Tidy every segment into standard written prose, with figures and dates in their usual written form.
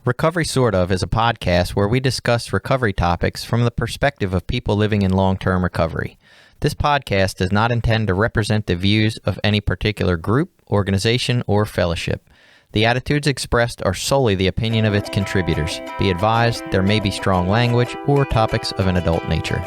Recovery Sort Of is a podcast where we discuss recovery topics from the perspective of people living in long-term recovery. This podcast does not intend to represent the views of any particular group, organization, or fellowship. The attitudes expressed are solely the opinion of its contributors. Be advised, there may be strong language or topics of an adult nature.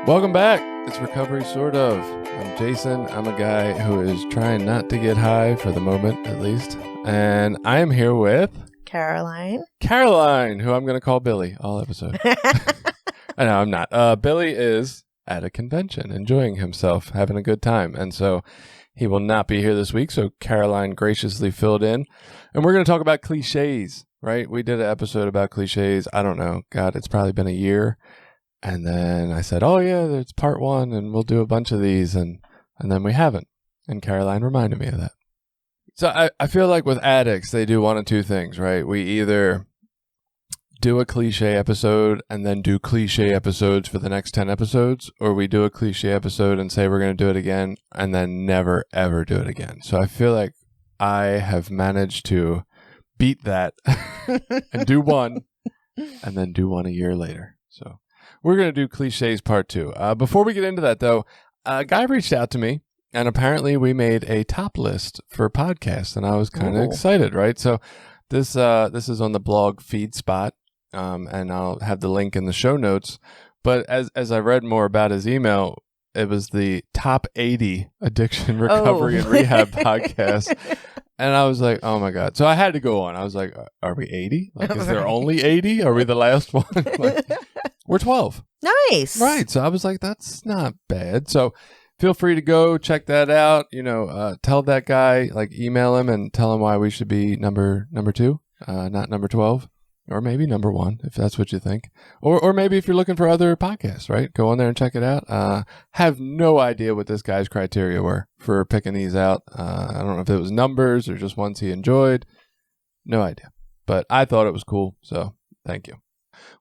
Welcome back. It's Recovery Sort Of. I'm Jason. I'm a guy who is trying not to get high for the moment, at least. And I am here with Caraline, who I'm going to call Billy all episode. I know I'm not. Billy is at a convention, enjoying himself, having a good time. And so he will not be here this week. So Caraline graciously filled in. And we're going to talk about cliches, right? We did an episode about cliches. I don't know. God, it's probably been a year. And then I said, oh, yeah, it's part one, and we'll do a bunch of these. And then we haven't. And Caraline reminded me of that. So I feel like with addicts, they do one of two things, right? We either do a cliche episode and then do cliche episodes for the next 10 episodes, or we do a cliche episode and say we're going to do it again and then never, ever do it again. So I feel like I have managed to beat that and do one and then do one a year later. So we're going to do cliches part 2. Before we get into that, though, a guy reached out to me, and apparently we made a top list for podcasts, and I was kind of excited, right? So this is on the blog FeedSpot, and I'll have the link in the show notes. But as I read more about his email, it was the top 80 addiction recovery and rehab podcasts. And I was like, oh, my God. So I had to go on. I was like, are we 80? Like, is there only 80? Are we the last one? Like, we're 12. Nice. Right. So I was like, that's not bad. So feel free to go check that out. You know, tell that guy, like email him and tell him why we should be number 2, not number 12, or maybe number 1, if that's what you think. Or maybe if you're looking for other podcasts, right? Go on there and check it out. Have no idea what this guy's criteria were for picking these out. I don't know if it was numbers or just ones he enjoyed. No idea. But I thought it was cool. So thank you.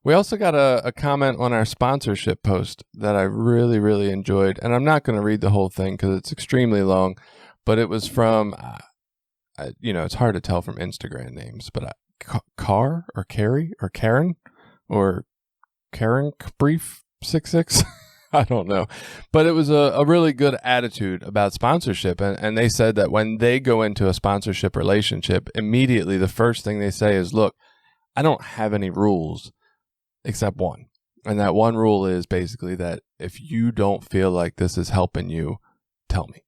We also got a comment on our sponsorship post that I really, really enjoyed. And I'm not going to read the whole thing because it's extremely long. But it was from, it's hard to tell from Instagram names. But Car or Carrie or Karen or Karen Brief 66. I don't know. But it was a really good attitude about sponsorship. And they said that when they go into a sponsorship relationship, immediately the first thing they say is, look, I don't have any rules except one. And that one rule is basically that if you don't feel like this is helping you, tell me.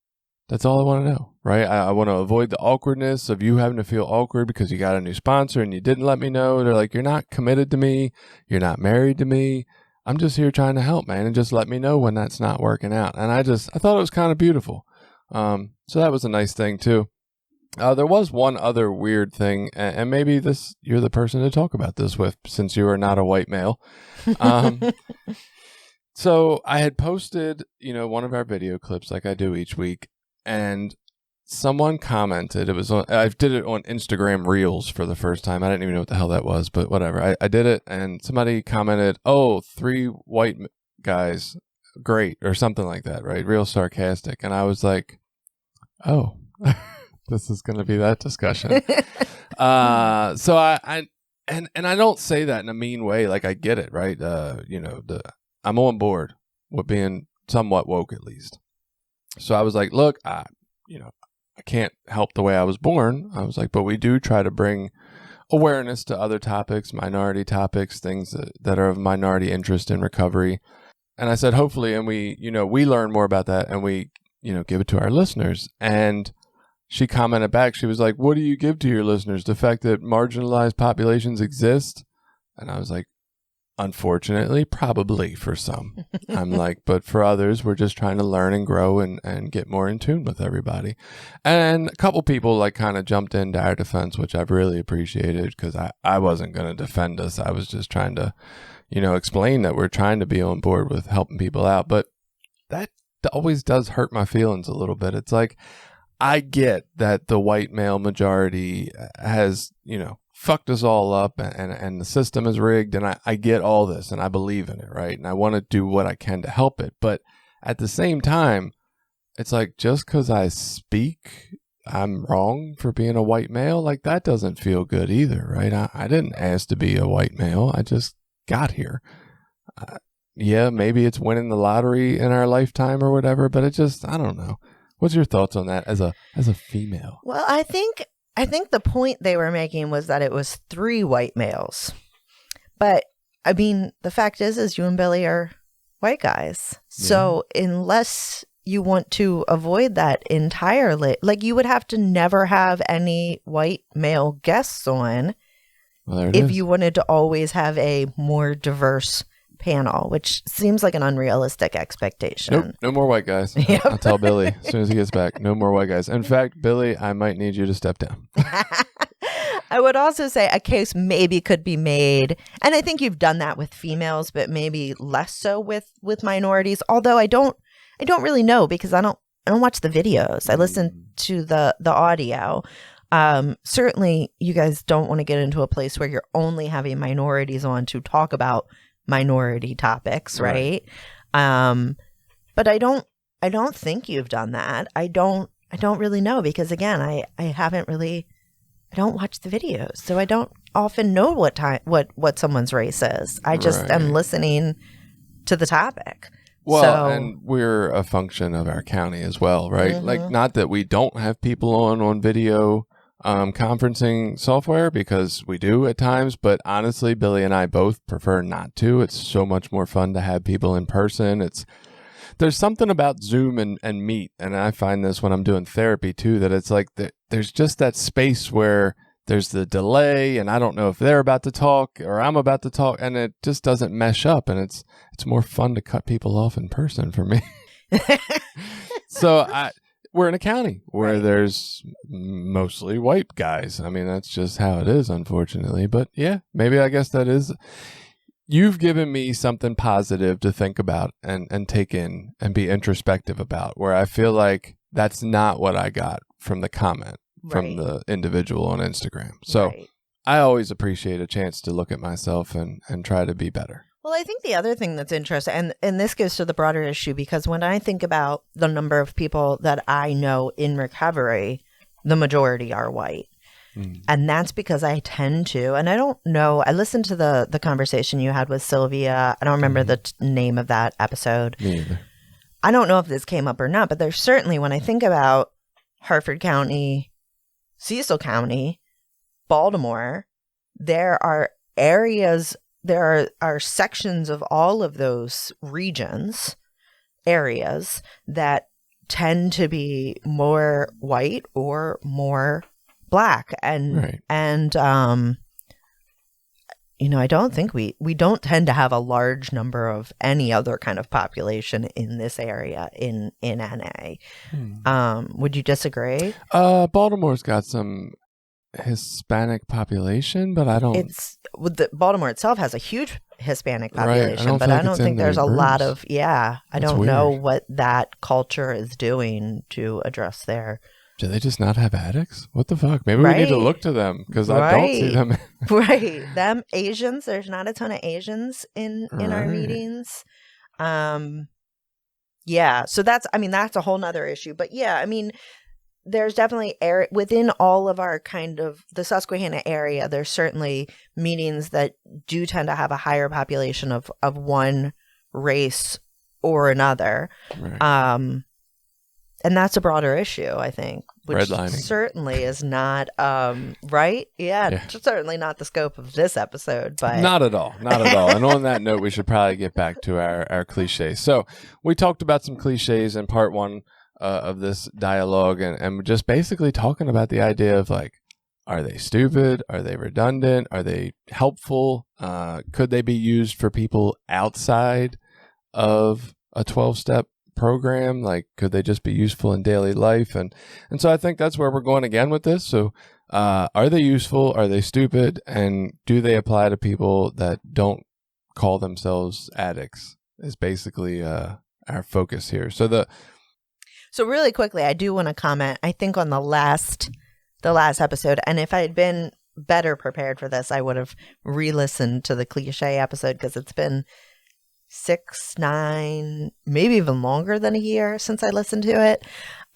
That's all I want to know, right? I want to avoid the awkwardness of you having to feel awkward because you got a new sponsor and you didn't let me know. They're like, you're not committed to me. You're not married to me. I'm just here trying to help, man. And just let me know when that's not working out. And I thought it was kind of beautiful. So that was a nice thing too. There was one other weird thing, and maybe you're the person to talk about this with, since you are not a white male. So I had posted, one of our video clips like I do each week, and someone commented. I did it on Instagram Reels for the first time. I didn't even know what the hell that was, but whatever. I did it, and somebody commented, "Oh, 3 white guys, great," or something like that, right? Real sarcastic, and I was like, "Oh." This is going to be that discussion. So I don't say that in a mean way. Like, I get it, right? I'm on board with being somewhat woke, at least. So I was like, look, I can't help the way I was born. I was like, but we do try to bring awareness to other topics, minority topics, things that are of minority interest in recovery. And I said, hopefully, and we learn more about that, and we, give it to our listeners. And she commented back, she was like, what do you give to your listeners? The fact that marginalized populations exist? And I was like, unfortunately, probably for some. I'm like, but for others, we're just trying to learn and grow and get more in tune with everybody. And a couple people like kind of jumped into our defense, which I've really appreciated, because I wasn't going to defend us. I was just trying to, explain that we're trying to be on board with helping people out. But that always does hurt my feelings a little bit. It's like, I get that the white male majority has, fucked us all up and the system is rigged. And I get all this and I believe in it, right? And I want to do what I can to help it. But at the same time, it's like, just because I speak, I'm wrong for being a white male. Like, that doesn't feel good either, right? I didn't ask to be a white male. I just got here. Yeah, maybe it's winning the lottery in our lifetime or whatever, but I don't know. What's your thoughts on that as a female? Well, I think the point they were making was that it was 3 white males. But I mean, the fact is you and Billy are white guys. So unless you want to avoid that entirely, like, you would have to never have any white male guests on if you wanted to always have a more diverse panel, which seems like an unrealistic expectation. Nope, no more white guys. Yep. I'll tell Billy as soon as he gets back. No more white guys. In fact, Billy, I might need you to step down. I would also say a case maybe could be made, and I think you've done that with females, but maybe less so with minorities. Although I don't really know, because I don't watch the videos. I listen to the audio. Certainly, you guys don't want to get into a place where you're only having minorities on to talk about minority topics, right? But I don't think you've done that. I don't really know, because again, I don't watch the videos, so I don't often know what someone's race is. I just am listening to the topic. Well, and we're a function of our county as well, right? Mm-hmm. Like, not that we don't have people on video conferencing software, because we do at times, but honestly, Billy and I both prefer not to. It's so much more fun to have people in person. There's something about Zoom and Meet, and I find this when I'm doing therapy too, that it's like there's just that space where there's the delay, and I don't know if they're about to talk or I'm about to talk, and it just doesn't mesh up, and it's more fun to cut people off in person for me. So we're in a county where there's mostly white guys. I mean, that's just how it is, unfortunately. But yeah, maybe I guess that is. You've given me something positive to think about and take in and be introspective about, where I feel like that's not what I got from the comment from the individual on Instagram. So I always appreciate a chance to look at myself and try to be better. Well, I think the other thing that's interesting, and this goes to the broader issue, because when I think about the number of people that I know in recovery, the majority are white. And that's because I tend to, and I don't know, I listened to the conversation you had with Sylvia. I don't remember the name of that episode. Me either. I don't know if this came up or not, but there's certainly, when I think about Harford County, Cecil County, Baltimore, there are areas, there are sections of all of those areas that tend to be more white or more Black. And I don't think we don't tend to have a large number of any other kind of population in this area in NA. Would you disagree? Baltimore's got some Hispanic population, but I don't. Baltimore itself has a huge Hispanic population, I but I don't think there's a lot of. I don't know weird. what that culture is doing to address their. Do they just not have addicts? What the fuck? Maybe we need to look to them, because I don't see them. Them Asians. There's not a ton of Asians in our meetings. So that's a whole nother issue. But there's definitely within all of our kind of the Susquehanna area, there's certainly meetings that do tend to have a higher population of one race or another. And that's a broader issue, I think, which certainly is not right. Certainly not the scope of this episode, but not at all. And on that note, we should probably get back to our cliches. So we talked about some cliches in part 1 of this dialogue, and we're just basically talking about the idea of, like, are they stupid? Are they redundant? Are they helpful? Could they be used for people outside of a 12-step program? Like, could they just be useful in daily life? And so I think that's where we're going again with this. So are they useful? Are they stupid? And do they apply to people that don't call themselves addicts is basically our focus here. So So really quickly, I do want to comment, I think on the last episode, and if I had been better prepared for this, I would have re-listened to the cliche episode because it's been 6, 9, maybe even longer than a year since I listened to it.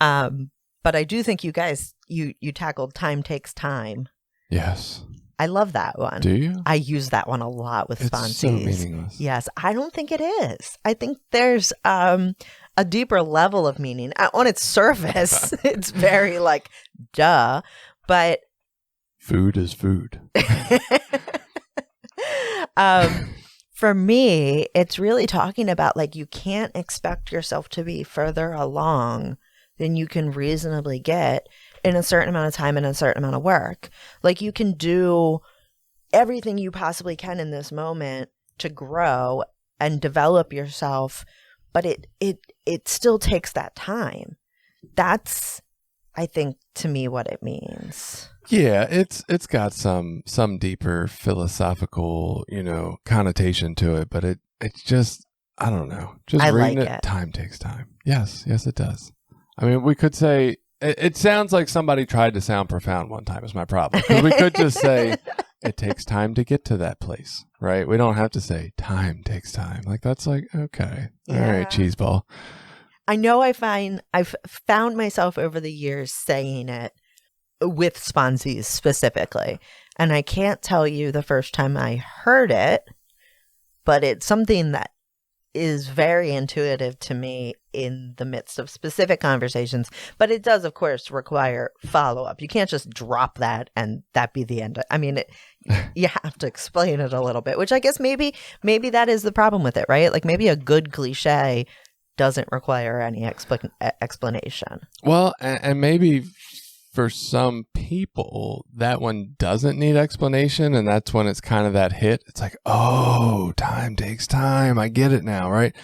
But I do think you guys, you tackled time takes time. Yes. I love that one. Do you? I use that one a lot with sponsees. It's so meaningless. Yes, I don't think it is. I think there's a deeper level of meaning. On its surface, it's very like, duh, but food is food. For me, it's really talking about like you can't expect yourself to be further along than you can reasonably get in a certain amount of time and a certain amount of work. Like you can do everything you possibly can in this moment to grow and develop yourself, but it still takes that time. That's, I think, to me what it means. Yeah, it's got some deeper philosophical, connotation to it, but it's just, I don't know. Just reading like it, time takes time. Yes, it does. I mean, we could say it sounds like somebody tried to sound profound one time is my problem. Because we could just say it takes time to get to that place, right? We don't have to say time takes time. Like that's like, okay. Yeah. All right, cheeseball. I know I've found myself over the years saying it with sponsees specifically. And I can't tell you the first time I heard it, but it's something that is very intuitive to me in the midst of specific conversations. But it does, of course, require follow-up. You can't just drop that and that be the end. I mean, you have to explain it a little bit, which I guess maybe that is the problem with it, right? Like maybe a good cliche doesn't require any explanation. Well, and maybe for some people, that one doesn't need explanation, and that's when it's kind of that hit. It's like, oh, time takes time. I get it now, right?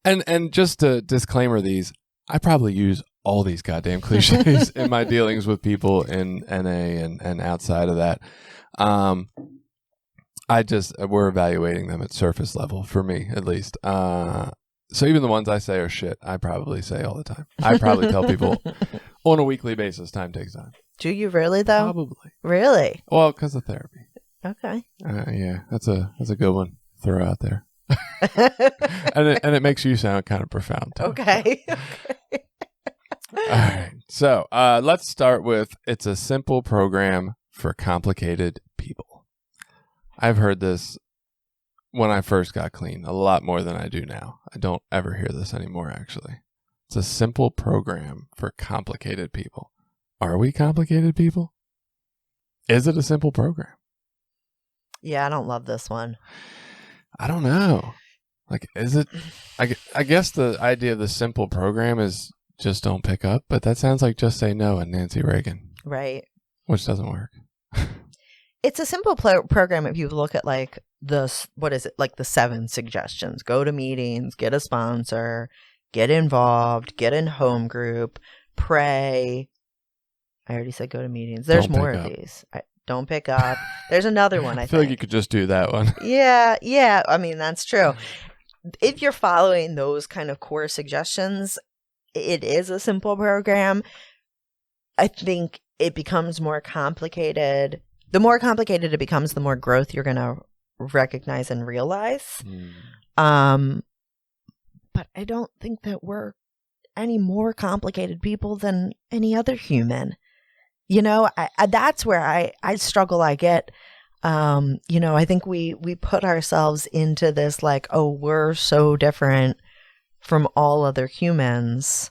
And just to disclaimer these, I probably use all these goddamn cliches in my dealings with people in NA and outside of that. We're evaluating them at surface level, for me at least. So even the ones I say are shit, I probably say all the time. I probably tell people on a weekly basis, time takes time. Do you really, though? Probably. Really? Well, because of therapy. Okay. Yeah, that's a good one. Throw out there. and it makes you sound kind of profound, too. Okay. All right. So let's start with it's a simple program for complicated people. I've heard this when I first got clean, a lot more than I do now. I don't ever hear this anymore, actually. It's a simple program for complicated people. Are we complicated people? Is it a simple program? Yeah, I don't love this one. I don't know. Like, is it? I guess the idea of the simple program is just don't pick up, but that sounds like just say no and Nancy Reagan. Right. Which doesn't work. It's a simple program if you look at like the 7 suggestions. Go to meetings, get a sponsor, get involved, get in home group, pray. I already said go to meetings. There's more of these. Don't pick up. There's another one, I feel think. Like you could just do that one. Yeah. I mean, that's true. If you're following those kind of core suggestions, it is a simple program. I think it becomes more complicated. The more complicated it becomes, the more growth you're going to recognize and realize. But I don't think that we're any more complicated people than any other human. That's where I struggle. I get, I think we put ourselves into this like, oh, we're so different from all other humans.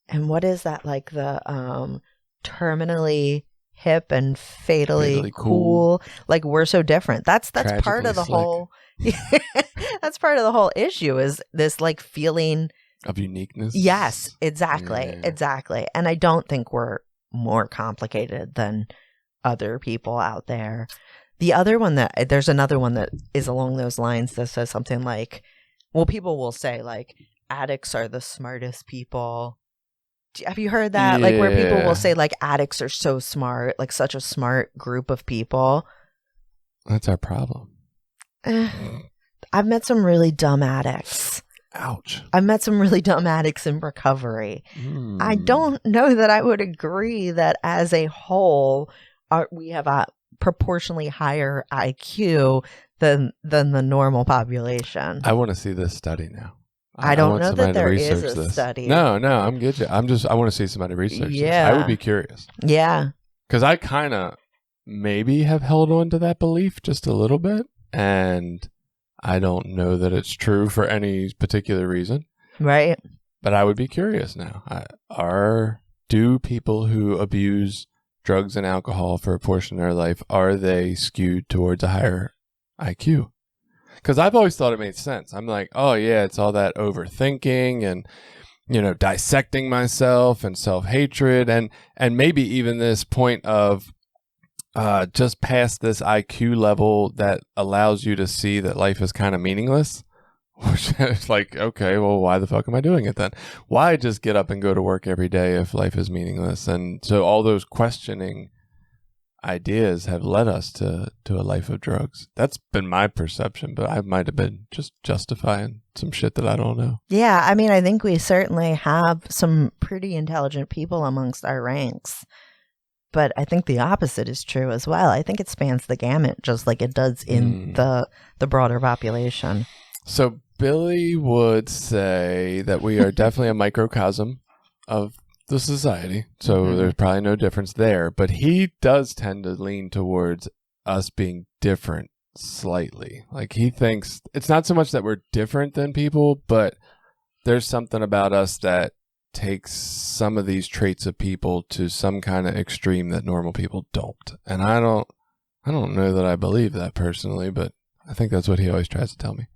And what is that? Like the terminally hip and fatally cool. Like we're so different. That's part of the whole. That's part of the whole issue is this like feeling of uniqueness. Yes, exactly. And I don't think we're more complicated than other people out there. There's another one that is along those lines that says something like, well, people will say like addicts are the smartest people. Have you heard that? Yeah. Like where people will say like addicts are so smart, like such a smart group of people. That's our problem. I've met some really dumb addicts. Ouch. I've met some really dumb addicts in recovery. I don't know that I would agree that as a whole, we have a proportionally higher IQ than the normal population. I want to see this study now. I don't want know that somebody to there is research a this. study. No, I'm good. I want to see somebody research this. I would be curious. Yeah. Because I kind of maybe have held on to that belief just a little bit. And I don't know that it's true for any particular reason. Right. But I would be curious now. Do people who abuse drugs and alcohol for a portion of their life, are they skewed towards a higher IQ? Because I've always thought it made sense. I'm like, oh yeah, it's all that overthinking and, dissecting myself and self-hatred and maybe even this point of just past this IQ level that allows you to see that life is kind of meaningless. Which is like, okay, well, why the fuck am I doing it then? Why just get up and go to work every day if life is meaningless? And so all those questioning ideas have led us to a life of drugs. That's been my perception, but I might have been just justifying some shit that I don't know. Yeah, I mean, I think we certainly have some pretty intelligent people amongst our ranks. But I think the opposite is true as well. I think it spans the gamut just like it does in the broader population. So Billy would say that we are definitely a microcosm of the society. So there's probably no difference there. But he does tend to lean towards us being different slightly. Like he thinks it's not so much that we're different than people, but there's something about us that takes some of these traits of people to some kind of extreme that normal people don't. And I don't know that I believe that personally, but I think that's what he always tries to tell me.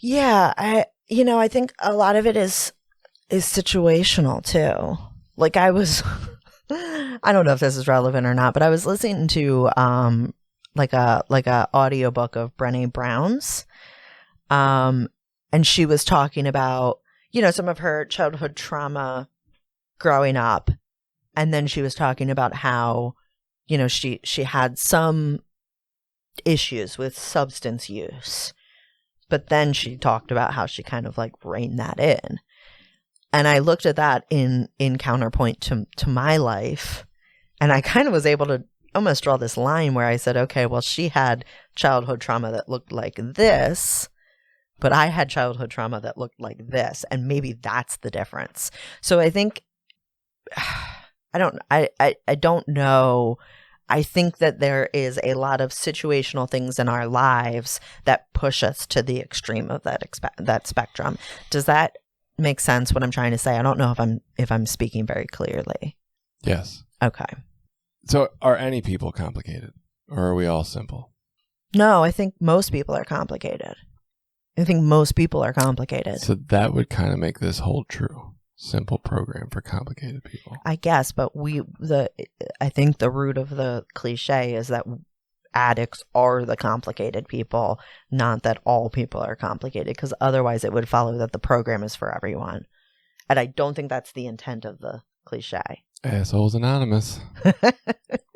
Yeah, I think a lot of it is situational too. Like I was, I don't know if this is relevant or not, but I was listening to like a audiobook of Brené Brown's, and she was talking about some of her childhood trauma growing up, and then she was talking about how she had some issues with substance use. But then she talked about how she kind of like reined that in. And I looked at that in counterpoint to my life. And I kind of was able to almost draw this line where I said, okay, well, she had childhood trauma that looked like this, but I had childhood trauma that looked like this. And maybe that's the difference. So I think, I don't know. I think that there is a lot of situational things in our lives that push us to the extreme of that spectrum. Does that make sense? What I'm trying to say? I don't know if I'm speaking very clearly. Yes. Okay. So are any people complicated, or are we all simple? No, I think most people are complicated. So that would kind of make this hold true. Simple program for complicated people. I guess, but I think the root of the cliche is that addicts are the complicated people, not that all people are complicated, because otherwise it would follow that the program is for everyone. And I don't think that's the intent of the cliche. Assholes Anonymous.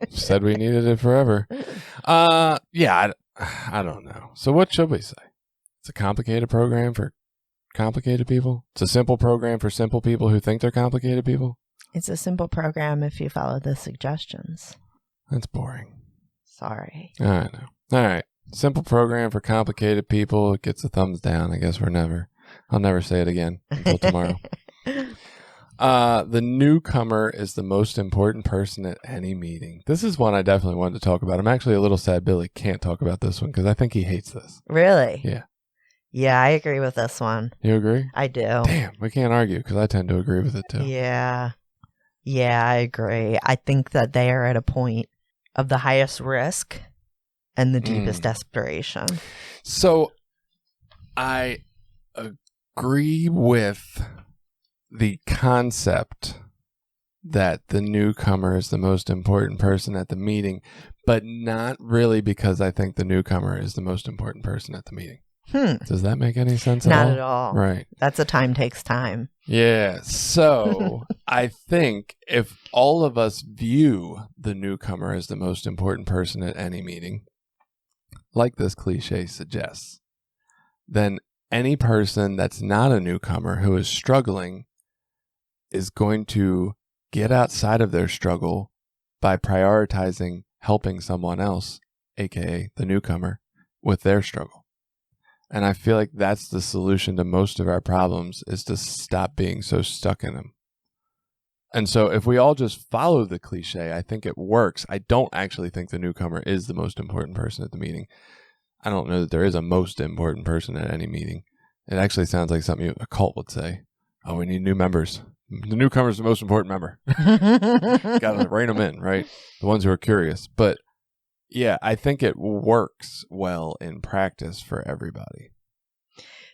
Said we needed it forever. Yeah, I don't know. So what should we say? It's a complicated program for complicated people? It's a simple program for simple people who think they're complicated people? It's a simple program if you follow the suggestions. That's boring. Sorry. I know. All right. Simple program for complicated people. It gets a thumbs down. I guess I'll never say it again until tomorrow. The newcomer is the most important person at any meeting. This is one I definitely wanted to talk about. I'm actually a little sad Billy can't talk about this one because I think he hates this. Really? Yeah. Yeah, I agree with this one. You agree? I do. Damn, we can't argue because I tend to agree with it too. Yeah. Yeah, I agree. I think that they are at a point of the highest risk and the deepest desperation. So I agree with the concept that the newcomer is the most important person at the meeting, but not really because I think the newcomer is the most important person at the meeting. Does that make any sense at all? Not at all. Right. That's a time takes time. Yeah. So I think if all of us view the newcomer as the most important person at any meeting, like this cliche suggests, then any person that's not a newcomer who is struggling is going to get outside of their struggle by prioritizing helping someone else, aka the newcomer, with their struggle. And I feel like that's the solution to most of our problems, is to stop being so stuck in them. And so if we all just follow the cliche, I think it works. I don't actually think the newcomer is the most important person at the meeting. I don't know that there is a most important person at any meeting. It actually sounds like something a cult would say. Oh, we need new members. The newcomer is the most important member. Got to rein them in, right? The ones who are curious. But yeah, I think it works well in practice for everybody.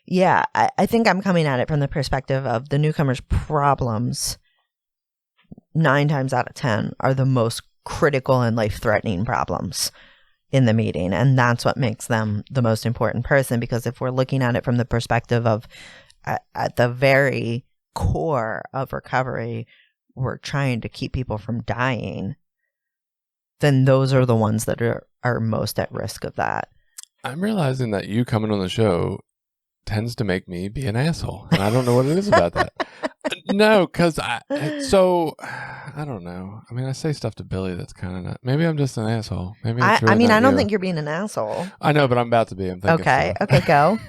Yeah, I think I'm coming at it from the perspective of the newcomer's problems 9 times out of 10 are the most critical and life-threatening problems in the meeting. And that's what makes them the most important person. Because if we're looking at it from the perspective of at the very core of recovery, we're trying to keep people from dying, then those are the ones that are most at risk of that. I'm realizing that you coming on the show tends to make me be an asshole. And I don't know what it is about that. No, because I don't know. I mean, I say stuff to Billy that's kind of not. Maybe I'm just an asshole. Maybe it's really I don't you. think you're being an asshole. I know, but I'm about to be. I'm thinking. Okay. So. Okay.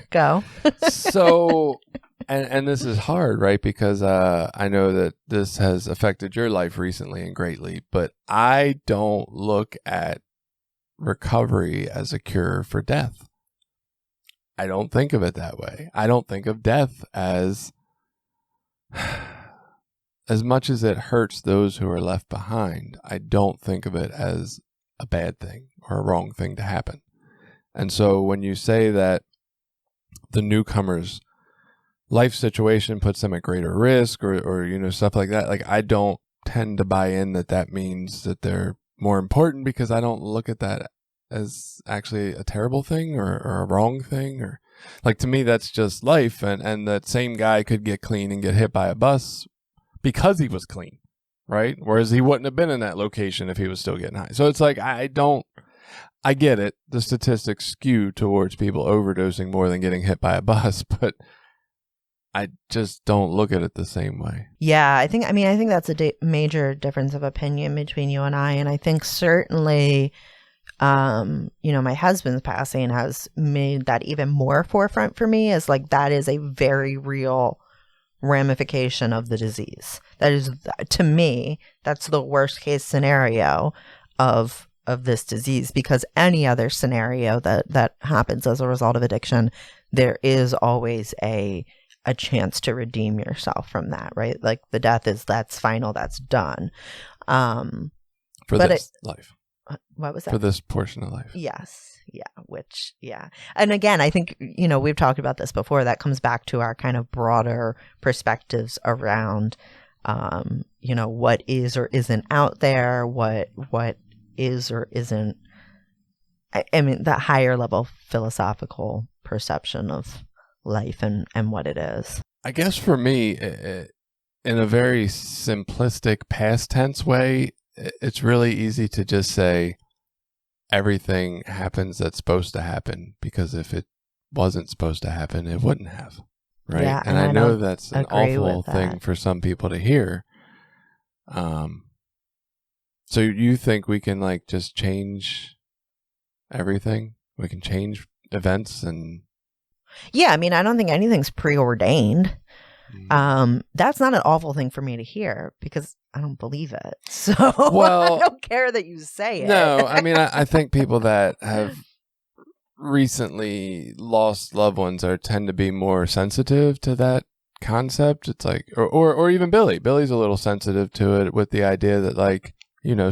Go. So, and this is hard, right? Because I know that this has affected your life recently and greatly. But I don't look at recovery as a cure for death. I don't think of it that way. I don't think of death as much as it hurts those who are left behind. I don't think of it as a bad thing or a wrong thing to happen. And so when you say that the newcomer's life situation puts them at greater risk or stuff like that, like I don't tend to buy in that means that they're more important, because I don't look at that as actually a terrible thing or a wrong thing. Or like, to me, that's just life. And that same guy could get clean and get hit by a bus because he was clean, right? Whereas he wouldn't have been in that location if he was still getting high. So it's like, I get it. The statistics skew towards people overdosing more than getting hit by a bus, but I just don't look at it the same way. Yeah, I think that's a major difference of opinion between you and I. And I think certainly, my husband's passing has made that even more forefront for me, as like, that is a very real ramification of the disease. That is, to me, that's the worst case scenario of this disease, because any other scenario that happens as a result of addiction, there is always a chance to redeem yourself from that, right? Like, the death that's final, that's done. For this life. What was that? For this portion of life. Yes. Yeah. And again, I think, we've talked about this before. That comes back to our kind of broader perspectives around, what is or isn't out there, what is or isn't. I mean, that higher level philosophical perception of life and what it is. I guess for me, in a very simplistic past tense way, it's really easy to just say everything happens that's supposed to happen, because if it wasn't supposed to happen, it wouldn't have. Right. Yeah, and I know that's an awful thing for some people to hear. So you think we can just change everything? We can change events and... Yeah, I mean, I don't think anything's preordained. That's not an awful thing for me to hear, because I don't believe it. So I don't care that you say it. No, I mean, I think people that have recently lost loved ones tend to be more sensitive to that concept. It's like, or even Billy. Billy's a little sensitive to it, with the idea that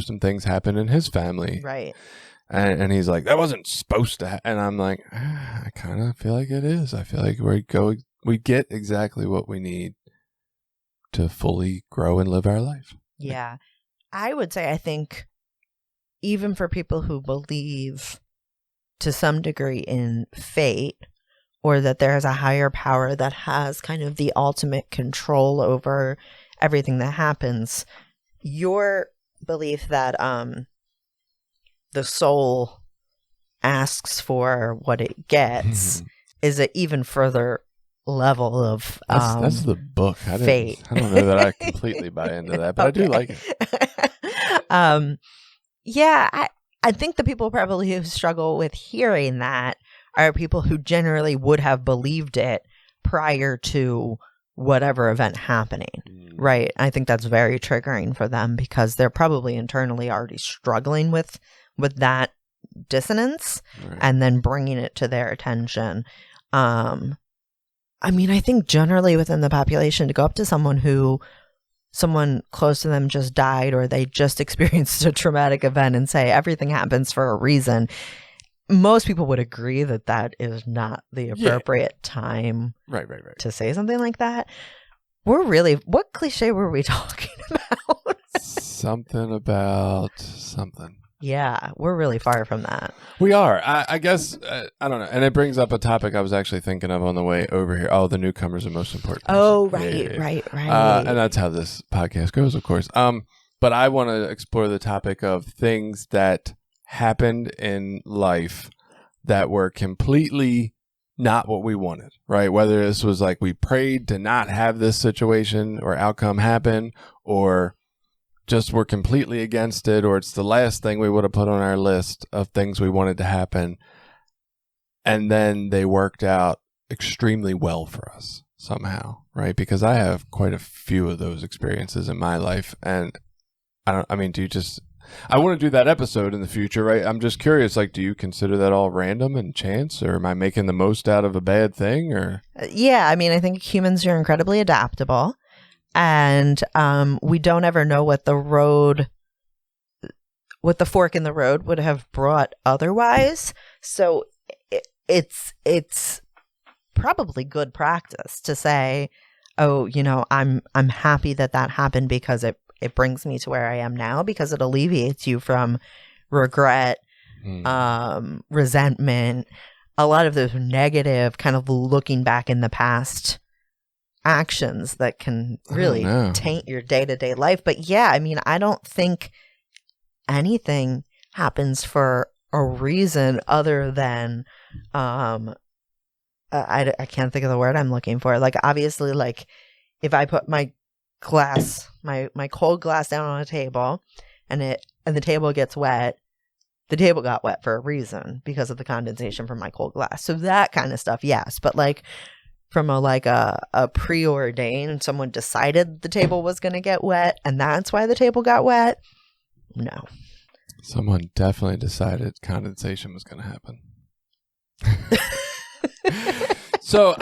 some things happen in his family. Right. And he's like, that wasn't supposed to happen. And I'm like, I kind of feel like it is. I feel like we get exactly what we need to fully grow and live our life. Yeah. I would say, I think, even for people who believe to some degree in fate, or that there is a higher power that has kind of the ultimate control over everything that happens, your belief that the soul asks for what it gets is an even further level of that's the book. fate. I don't know that I completely buy into that, but I do like it. Yeah, I think the people probably who struggle with hearing that are people who generally would have believed it prior to whatever event happening, right? I think that's very triggering for them because they're probably internally already struggling with that dissonance, Right. and then bringing it to their attention. I mean, I think generally within the population, to go up to someone close to them just died or they just experienced a traumatic event and say everything happens for a reason, most people would agree that that is not the appropriate time Right. to say something like that. What cliche were we talking about? Something about something. Yeah, we're really far from that. We are. I guess, I don't know. And it brings up a topic I was actually thinking of on the way over here. Oh, the newcomers are most important. Oh, person. right. And that's how this podcast goes, of course. But I want to explore the topic of things that happened in life that were completely not what we wanted, right? Whether this was like we prayed to not have this situation or outcome happen, or just we're completely against it, or it's the last thing we would have put on our list of things we wanted to happen. And then they worked out extremely well for us somehow, right? Because I have quite a few of those experiences in my life. And I want to do that episode in the future, right? I'm just curious, like, do you consider that all random and chance, or am I making the most out of a bad thing, or? Yeah, I mean, I think humans are incredibly adaptable. And we don't ever know what the fork in the road would have brought otherwise. So it's probably good practice to say, oh, I'm happy that happened because it brings me to where I am now, because it alleviates you from regret, resentment, a lot of those negative kind of looking back in the past actions that can really taint your day-to-day life. But yeah, I mean, I don't think anything happens for a reason other than I can't think of the word I'm looking for. Like, obviously, like if I put my glass, my cold glass down on a table and the table gets wet, the table got wet for a reason because of the condensation from my cold glass. So that kind of stuff, yes. But like from a preordained, someone decided the table was going to get wet and that's why the table got wet. No. Someone definitely decided condensation was going to happen. So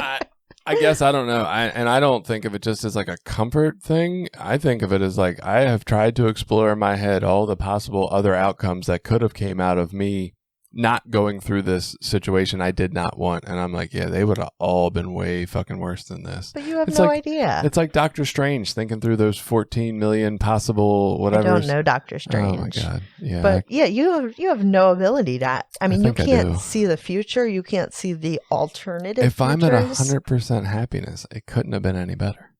I guess, I don't know. I don't think of it just as like a comfort thing. I think of it as like, I have tried to explore in my head all the possible other outcomes that could have came out of me not going through this situation I did not want. And I'm like, yeah, they would have all been way fucking worse than this. But you have no idea. It's like Doctor Strange thinking through those 14 million possible whatever. I don't know Doctor Strange. Oh my God. Yeah. But yeah, you have no ability to, I mean, you can't do. see the future. You can't see the alternative If futures. I'm at 100% happiness, it couldn't have been any better.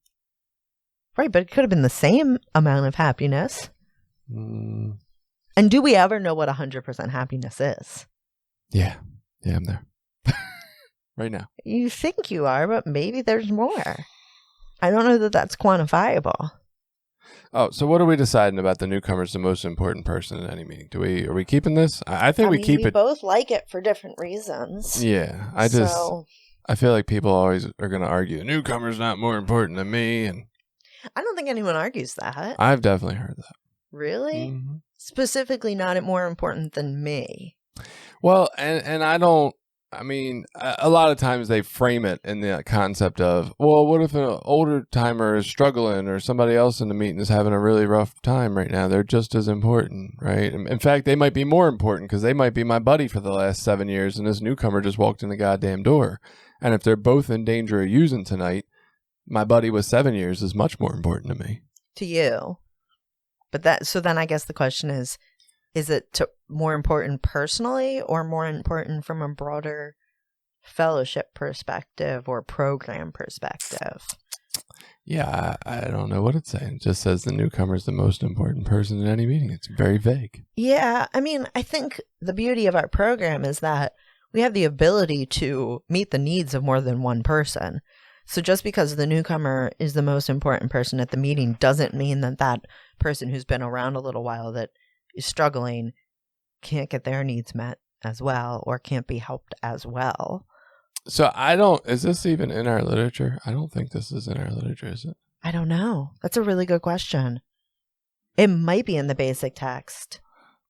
Right, but it could have been the same amount of happiness. And do we ever know what 100% happiness is? Yeah. Yeah, I'm there. Right now. You think you are, but maybe there's more. I don't know that that's quantifiable. Oh, so what are we deciding about the newcomer's the most important person in any meeting? Are we keeping this? I think we keep it. We both like it for different reasons. Yeah. I feel like people always are going to argue the newcomer's not more important than me. And I don't think anyone argues that. I've definitely heard that. Really? Mm-hmm. Specifically not more important than me. Well, and I don't, I mean, a lot of times they frame it in the concept of, well, what if an older timer is struggling or somebody else in the meeting is having a really rough time right now? They're just as important, right? In fact, they might be more important because they might be my buddy for the last 7 years and this newcomer just walked in the goddamn door. And if they're both in danger of using tonight, my buddy with 7 years is much more important to me. To you. But so then I guess the question is it more important personally or more important from a broader fellowship perspective or program perspective? Yeah, I don't know what it's saying. It just says the newcomer is the most important person in any meeting. It's very vague. Yeah, I mean, I think the beauty of our program is that we have the ability to meet the needs of more than one person. So just because the newcomer is the most important person at the meeting doesn't mean that that person who's been around a little while that is struggling can't get their needs met as well or can't be helped as well. So is this even in our literature? I don't think this is in our literature, is it? I don't know. That's a really good question. It might be in the basic text.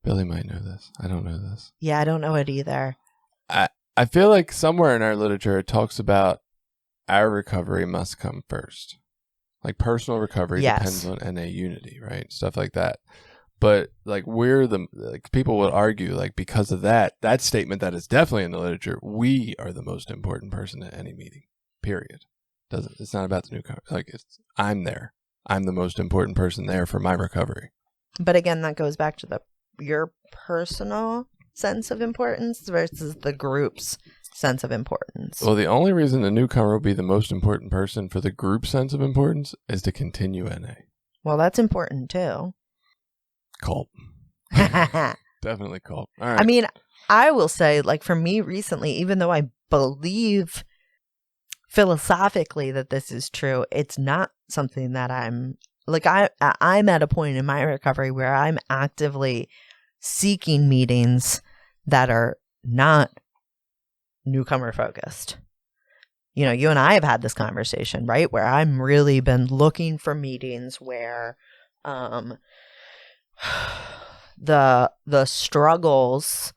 Billy might know this. I don't know this. Yeah, I don't know it either. I feel like somewhere in our literature it talks about our recovery must come first. Like personal recovery depends on NA unity, right? Stuff like that. But like people would argue like because of that statement that is definitely in the literature, we are the most important person at any meeting. Period. It's not about the newcomer. Like I'm there. I'm the most important person there for my recovery. But again, that goes back to your personal sense of importance versus the group's sense of importance. Well, the only reason the newcomer will be the most important person for the group sense of importance is to continue NA. Well, that's important too. Cult. Definitely cult. All right. I mean, I will say, like for me recently, even though I believe philosophically that this is true, it's not something that I'm at a point in my recovery where I'm actively seeking meetings that are not newcomer focused. You know, you and I have had this conversation, right? Where I'm really been looking for meetings where the struggles,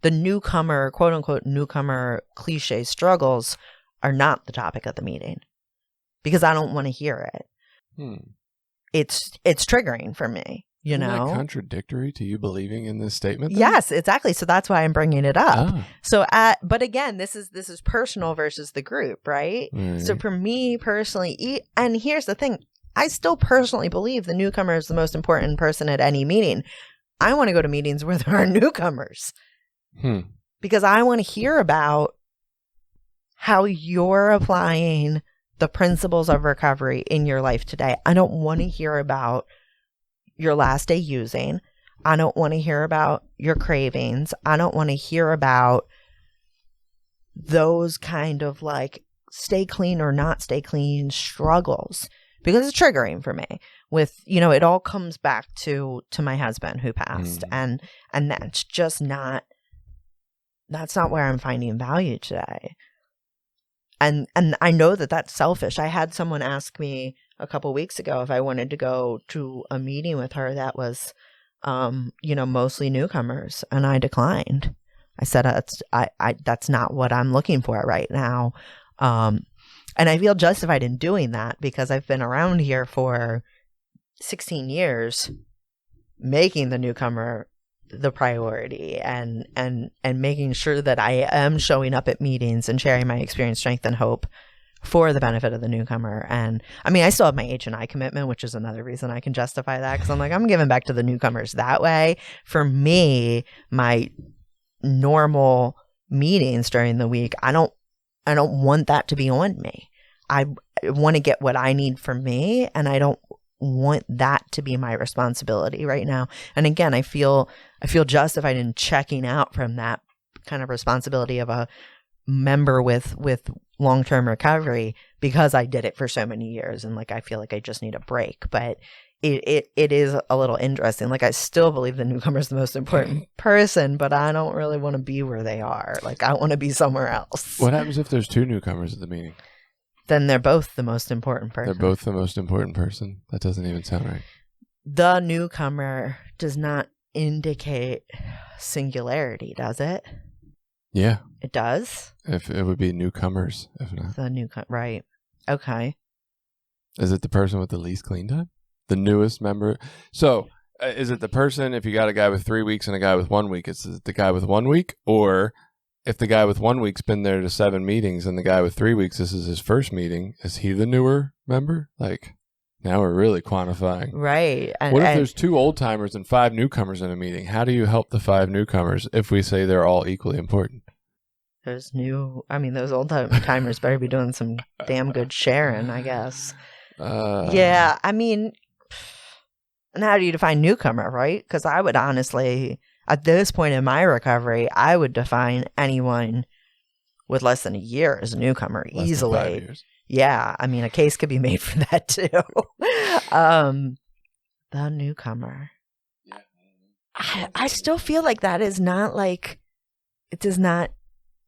the newcomer, quote unquote newcomer cliche struggles are not the topic of the meeting because I don't want to hear it. It's triggering for me, Isn't that contradictory to you believing in this statement? Then? Yes, exactly. So that's why I'm bringing it up. Oh. So, but again, this is personal versus the group, right? Mm. So for me personally, and here's the thing, I still personally believe the newcomer is the most important person at any meeting. I want to go to meetings where there are newcomers because I want to hear about how you're applying the principles of recovery in your life today. I don't want to hear about your last day using. I don't want to hear about your cravings. I don't want to hear about those kind of like stay clean or not stay clean struggles because it's triggering for me. With, it all comes back to my husband who passed and that's just not where I'm finding value today. And I know that that's selfish. I had someone ask me a couple weeks ago if I wanted to go to a meeting with her that was, mostly newcomers, and I declined. I said that's not what I'm looking for right now, and I feel justified in doing that because I've been around here for 16 years, making the newcomer the priority and making sure that I am showing up at meetings and sharing my experience, strength, and hope for the benefit of the newcomer. And I mean, I still have my H&I commitment, which is another reason I can justify that because I'm like, I'm giving back to the newcomers that way. For me, my normal meetings during the week, I don't want that to be on me. I want to get what I need from me, and I don't want that to be my responsibility right now. And again, I feel justified in checking out from that kind of responsibility of a member with long-term recovery because I did it for so many years, and like I feel like I just need a break. But it is a little interesting. Like I still believe the newcomer is the most important person, but I don't really want to be where they are. Like I want to be somewhere else. What happens if there's two newcomers at the meeting? Then they're both the most important person. They're both the most important person? That doesn't even sound right. The newcomer does not indicate singularity, does it? Yeah. It does? If it would be newcomers, if not. The newcomer, right. Okay. Is it the person with the least clean time? The newest member? So, is it the person, if you got a guy with 3 weeks and a guy with 1 week, it's the guy with 1 week? Or if the guy with 1 week's been there to 7 meetings and the guy with 3 weeks, this is his first meeting, is he the newer member? Like, now we're really quantifying. Right. What if there's 2 old timers and 5 newcomers in a meeting? How do you help the 5 newcomers if we say they're all equally important? Those old timers better be doing some damn good sharing, I guess. Yeah, I mean, and how do you define newcomer, right? Because I would honestly, at this point in my recovery, I would define anyone with less than a year as a newcomer Less than easily. 5 years. Yeah, I mean, a case could be made for that too. The newcomer. I still feel like that is not like, it does not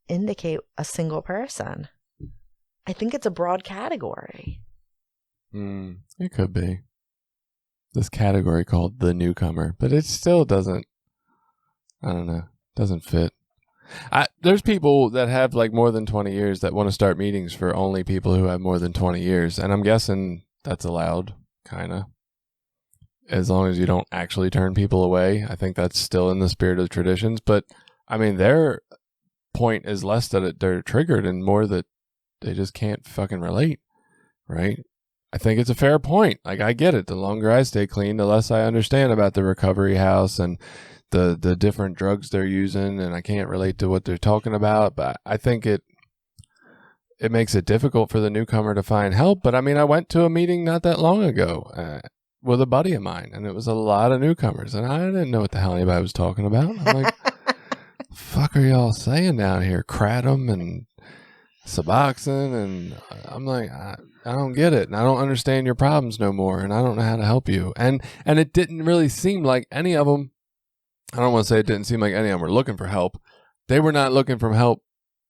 indicate a single person. I think it's a broad category. It could be. This category called the newcomer, but it still doesn't, I don't know, doesn't fit. There's people that have like more than 20 years that want to start meetings for only people who have more than 20 years. And I'm guessing that's allowed, kind of. As long as you don't actually turn people away. I think that's still in the spirit of traditions. But, I mean, their point is less that they're triggered and more that they just can't fucking relate, right? I think it's a fair point. Like, I get it. The longer I stay clean, the less I understand about the recovery house and the different drugs they're using, and I can't relate to what they're talking about. But I think it makes it difficult for the newcomer to find help. But I mean, I went to a meeting not that long ago with a buddy of mine, and it was a lot of newcomers, and I didn't know what the hell anybody was talking about. I'm like, fuck are y'all saying down here? Kratom and Suboxone, and I'm like, I don't get it, and I don't understand your problems no more, and I don't know how to help you. And it didn't really seem like any of them, I don't want to say it didn't seem like any of them were looking for help. They were not looking for help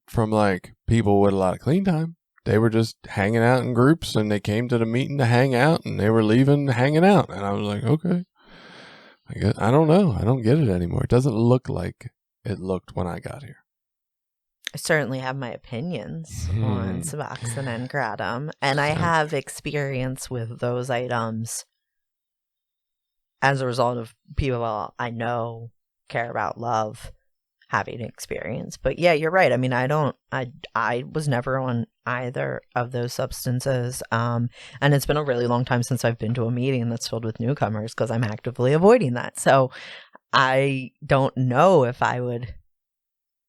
from like people with a lot of clean time. They were just hanging out in groups, and they came to the meeting to hang out, and they were leaving hanging out. And I was like, okay, I don't know. I don't get it anymore. It doesn't look like it looked when I got here. I certainly have my opinions on Suboxone and Kratom, and I have experience with those items as a result of people I know, care about, love, having experience. But yeah, you're right. I mean, I was never on either of those substances. And it's been a really long time since I've been to a meeting that's filled with newcomers because I'm actively avoiding that. So I don't know if I would.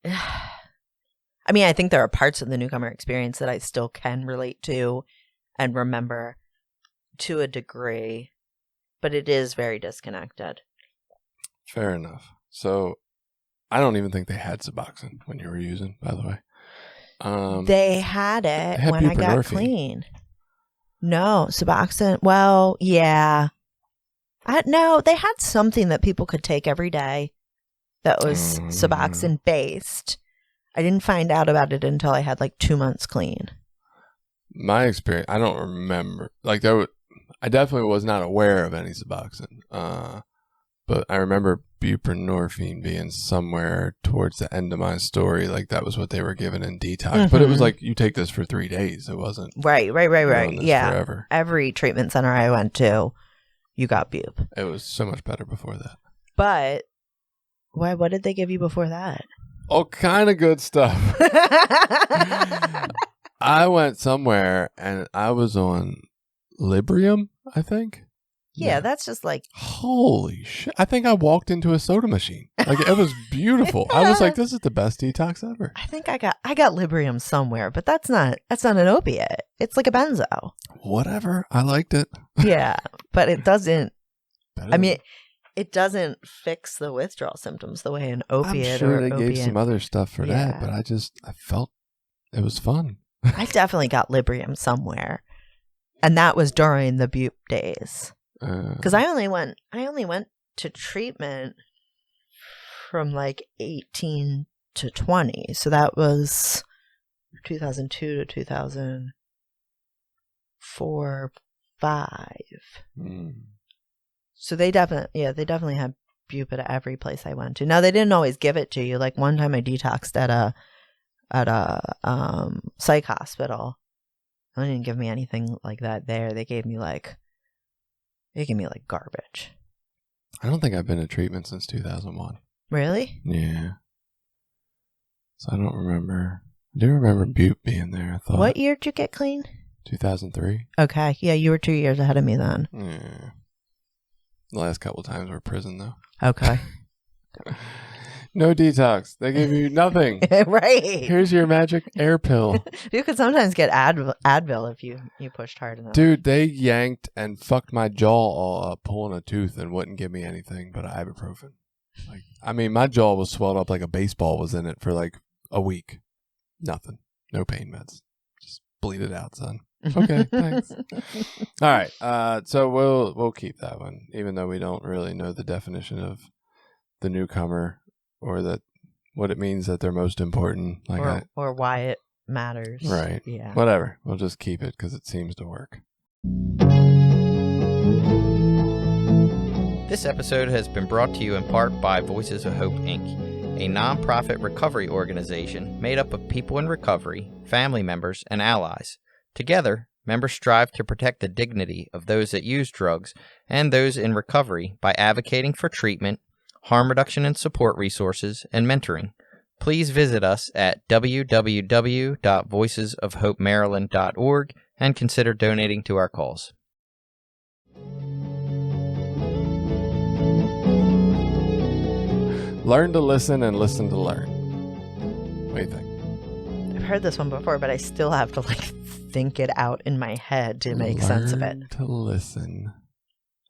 I mean, I think there are parts of the newcomer experience that I still can relate to and remember to a degree, but it is very disconnected. Fair enough. So I don't even think they had Suboxone when you were using, by the way. They had it when I got clean. No, Suboxone. Well, yeah. No, they had something that people could take every day that was Suboxone based. I didn't find out about it until I had like 2 months clean. My experience, I don't remember. Like I definitely was not aware of any Suboxone. But I remember buprenorphine being somewhere towards the end of my story. Like that was what they were given in detox. Mm-hmm. But it was like, you take this for 3 days. It wasn't. Right. Yeah. Forever. Every treatment center I went to, you got bub. It was so much better before that. But what did they give you before that? All kind of good stuff. I went somewhere and I was on Librium, I think. Yeah, that's just like... Holy shit. I think I walked into a soda machine. Like, it was beautiful. I was like, this is the best detox ever. I think I got Librium somewhere, but that's not an opiate. It's like a benzo. Whatever. I liked it. Yeah, but it doesn't... I mean, it doesn't fix the withdrawal symptoms the way an opiate. I'm sure they gave some other stuff for that, but I felt it was fun. I definitely got Librium somewhere, and that was during the bup days. Because I only went to treatment from like 18 to 20, so that was 2002 to 2004, 5. So they definitely had bup at every place I went to. Now they didn't always give it to you. Like one time I detoxed at a psych hospital. They didn't give me anything like that there. They gave me like garbage. I don't think I've been to treatment since 2001. Really? Yeah. So I don't remember. I do remember bup being there, I thought. What year did you get clean? 2003. Okay. Yeah, you were 2 years ahead of me then. Yeah. The last couple times were prison, though. Okay. No detox. They gave you nothing. Right. Here's your magic air pill. You could sometimes get Advil if you pushed hard enough. Dude, they yanked and fucked my jaw all up, pulling a tooth, and wouldn't give me anything but ibuprofen. Like, I mean, my jaw was swelled up like a baseball was in it for like a week. Nothing. No pain meds. Just bleed it out, son. Okay, thanks. All right. So we'll keep that one, even though we don't really know the definition of the newcomer or that what it means that they're most important. Like or why it matters. Right. Yeah. Whatever. We'll just keep it because it seems to work. This episode has been brought to you in part by Voices of Hope, Inc., a nonprofit recovery organization made up of people in recovery, family members, and allies. Together, members strive to protect the dignity of those that use drugs and those in recovery by advocating for treatment, harm reduction and support resources, and mentoring. Please visit us at www.voicesofhopemaryland.org and consider donating to our cause. Learn to listen and listen to learn. What do you think? I've heard this one before, but I still have to think it out in my head to make sense of it. Learn to listen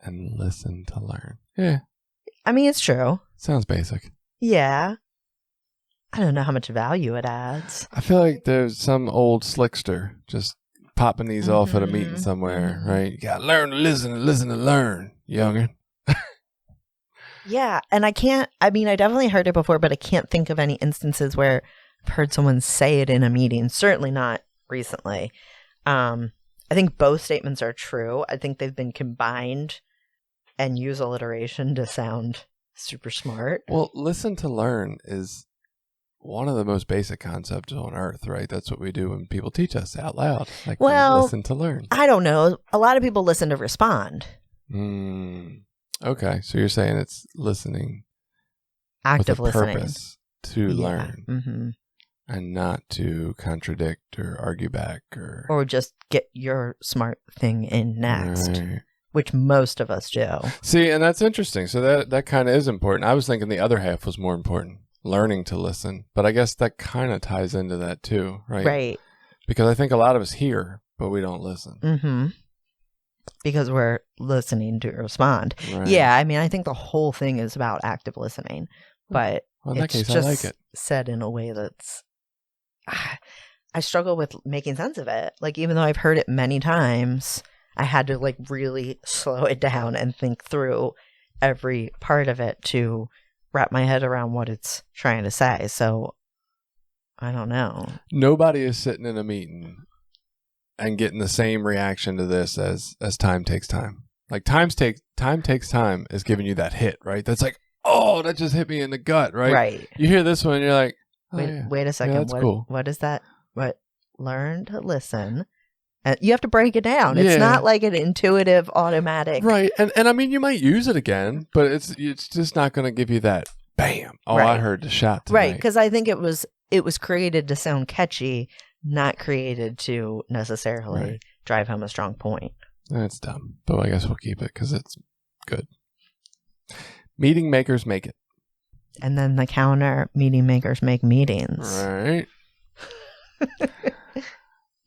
and listen to learn. Yeah. I mean, it's true. Sounds basic. Yeah. I don't know how much value it adds. I feel like there's some old slickster just popping these off at a meeting somewhere, right? You gotta learn to listen and listen to learn, youngin'. Yeah, and I definitely heard it before, but I can't think of any instances where I've heard someone say it in a meeting. Certainly not recently. I think both statements are true. I think they've been combined and use alliteration to sound super smart. Well, listen to learn is one of the most basic concepts on earth, right? That's what we do when people teach us out loud. Like, listen to learn. I don't know. A lot of people listen to respond. Okay, so you're saying it's listening, Active with a listening. purpose to learn, and not to contradict or argue back or just get your smart thing in next, right. Which most of us do. See, and that's interesting. So that kind of is important. I was thinking the other half was more important, learning to listen. But I guess that kind of ties into that too, right? Right. Because I think a lot of us hear, but we don't listen. Mm-hmm. Because we're listening to respond. Right. Yeah, I mean, I think the whole thing is about active listening, but well, in that it's case, just I like it. said in a way that's... I struggle with making sense of it. Like, even though I've heard it many times, I had to really slow it down and think through every part of it to wrap my head around what it's trying to say. So, I don't know. Nobody is sitting in a meeting and getting the same reaction to this as time takes time. Like time takes time is giving you that hit, right? That's like, oh, that just hit me in the gut, right? Right. You hear this one and you're like, oh, wait a second. Yeah, that's cool. What is that? What? Learn to listen. You have to break it down. It's not like an intuitive, automatic. Right. And I mean, you might use it again, but it's just not going to give you that bam. Oh, right. I heard the shot tonight. Right. Because I think it was created to sound catchy, not created to necessarily drive home a strong point. That's dumb, but I guess we'll keep it because it's good. Meeting makers make it. And then the counter, meeting makers make meetings. Right.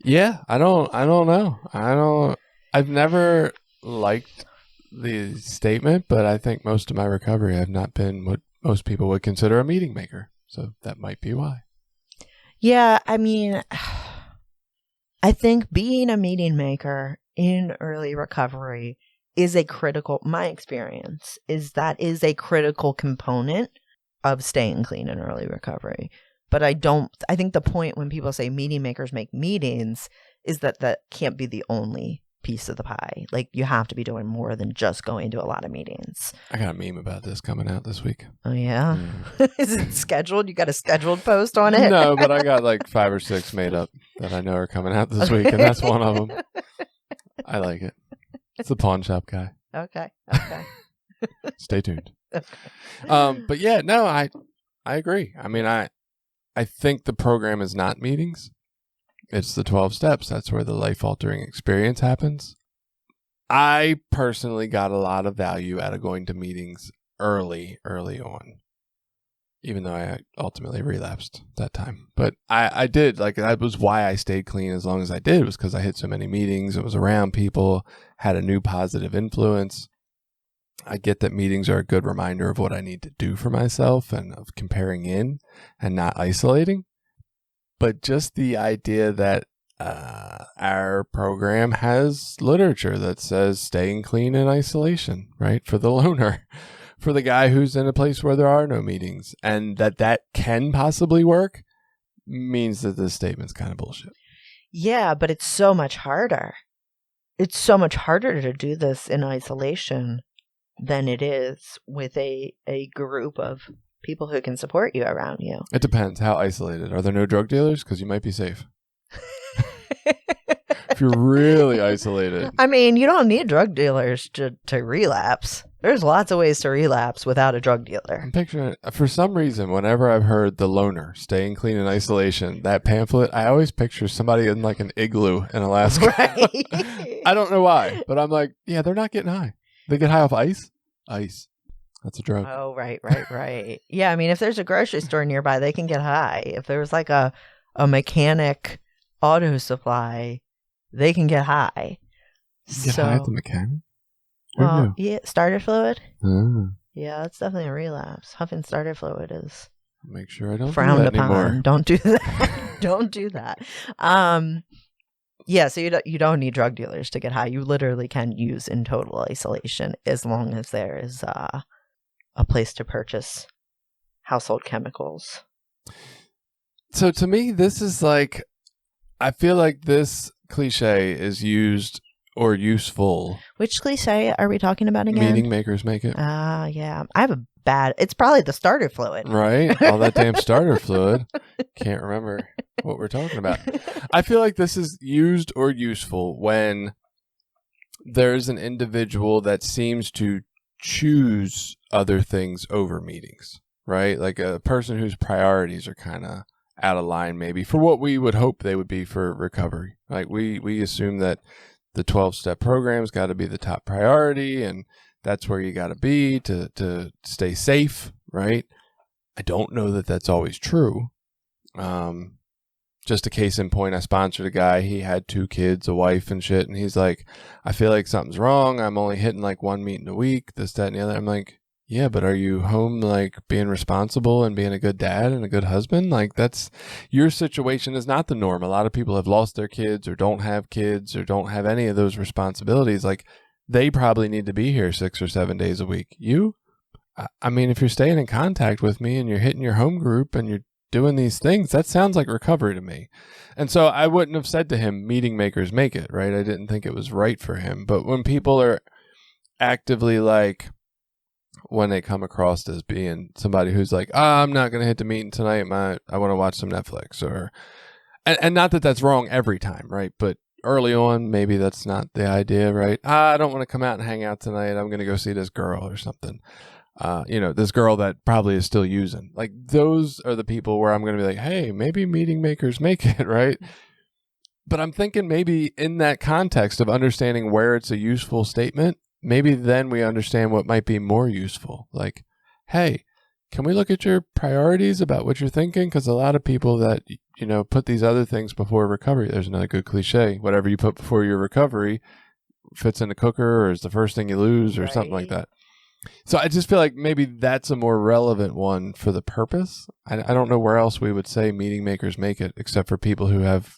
Yeah, I don't know. I've never liked the statement, but I think most of my recovery I've not been what most people would consider a meeting maker. So that might be why. Yeah, I mean, I think being a meeting maker in early recovery is my experience is that is a critical component of staying clean in early recovery. But I think the point when people say meeting makers make meetings is that can't be the only piece of the pie. Like, you have to be doing more than just going to a lot of meetings. I got a meme about this coming out this week. Oh, yeah? Is it scheduled? You got a scheduled post on it? No, but I got like 5 or 6 made up that I know are coming out this week, and that's one of them. I like it. It's the pawn shop guy. Okay. Stay tuned. Okay. But yeah, no, I agree. I mean, I think the program is not meetings. It's the 12 steps. That's where the life-altering experience happens. I personally got a lot of value out of going to meetings early on, even though I ultimately relapsed that time. But I did. Like, that was why I stayed clean as long as I did, was because I hit so many meetings. It was around people, had a new positive influence. I get that meetings are a good reminder of what I need to do for myself and of comparing in and not isolating. But just the idea that our program has literature that says staying clean in isolation, right? For the loner, for the guy who's in a place where there are no meetings, and that can possibly work means that this statement's kind of bullshit. Yeah, but it's so much harder. It's so much harder to do this in isolation than it is with a group of people who can support you around you. It depends. How isolated? Are there no drug dealers? Because you might be safe. If you're really isolated. I mean, you don't need drug dealers to relapse. There's lots of ways to relapse without a drug dealer. I'm picturing, for some reason, whenever I've heard the loner, staying clean in isolation, that pamphlet, I always picture somebody in like an igloo in Alaska. Right. I don't know why, but I'm like, yeah, they're not getting high. They get high off ice? Ice. That's a drug. Oh, right. Yeah, I mean, if there's a grocery store nearby, they can get high. If there's like a mechanic auto supply, they can get high. Get high at the mechanic? Well, yeah, starter fluid. Mm. Yeah, that's definitely a relapse. Huffing starter fluid is Make sure I don't frowned do that upon. anymore. Don't do that. Don't do that. Yeah, so you don't need drug dealers to get high. You literally can use in total isolation as long as there is a place to purchase household chemicals. So to me, this is like, I feel like this cliche is used or useful. Which cliche are we talking about again? Meeting makers make it. Yeah. I have a bad, it's probably the starter fluid. Right? All that damn starter fluid. Can't remember what we're talking about. I feel like this is used or useful when there's an individual that seems to choose other things over meetings, right? Like a person whose priorities are kind of out of line maybe for what we would hope they would be for recovery. Like we assume that the 12-step program's got to be the top priority, and that's where you got to be to stay safe, right? I don't know that that's always true. Just a case in point, I sponsored a guy. He had 2 kids, a wife and shit, and he's like, I feel like something's wrong. I'm only hitting like 1 meeting a week, this, that, and the other. I'm like, yeah, but are you home like being responsible and being a good dad and a good husband? Like that's, your situation is not the norm. A lot of people have lost their kids or don't have kids or don't have any of those responsibilities. Like they probably need to be here 6 or 7 days a week. You, I mean, if you're staying in contact with me and you're hitting your home group and you're doing these things, that sounds like recovery to me. And so I wouldn't have said to him, meeting makers make it, right? I didn't think it was right for him. But when people are actively like, when they come across as being somebody who's like, I'm not going to hit the meeting tonight. I want to watch some Netflix, or, and not that that's wrong every time, right? But early on, maybe that's not the idea, right? I don't want to come out and hang out tonight. I'm going to go see this girl or something. This girl that probably is still using. Like those are the people where I'm going to be like, hey, maybe meeting makers make it, right? But I'm thinking maybe in that context of understanding where it's a useful statement, maybe then we understand what might be more useful. Like, hey, can we look at your priorities about what you're thinking? Because a lot of people that, put these other things before recovery, there's another good cliche, whatever you put before your recovery fits in the cooker or is the first thing you lose or something like that. So I just feel like maybe that's a more relevant one for the purpose. I don't know where else we would say meeting makers make it except for people who have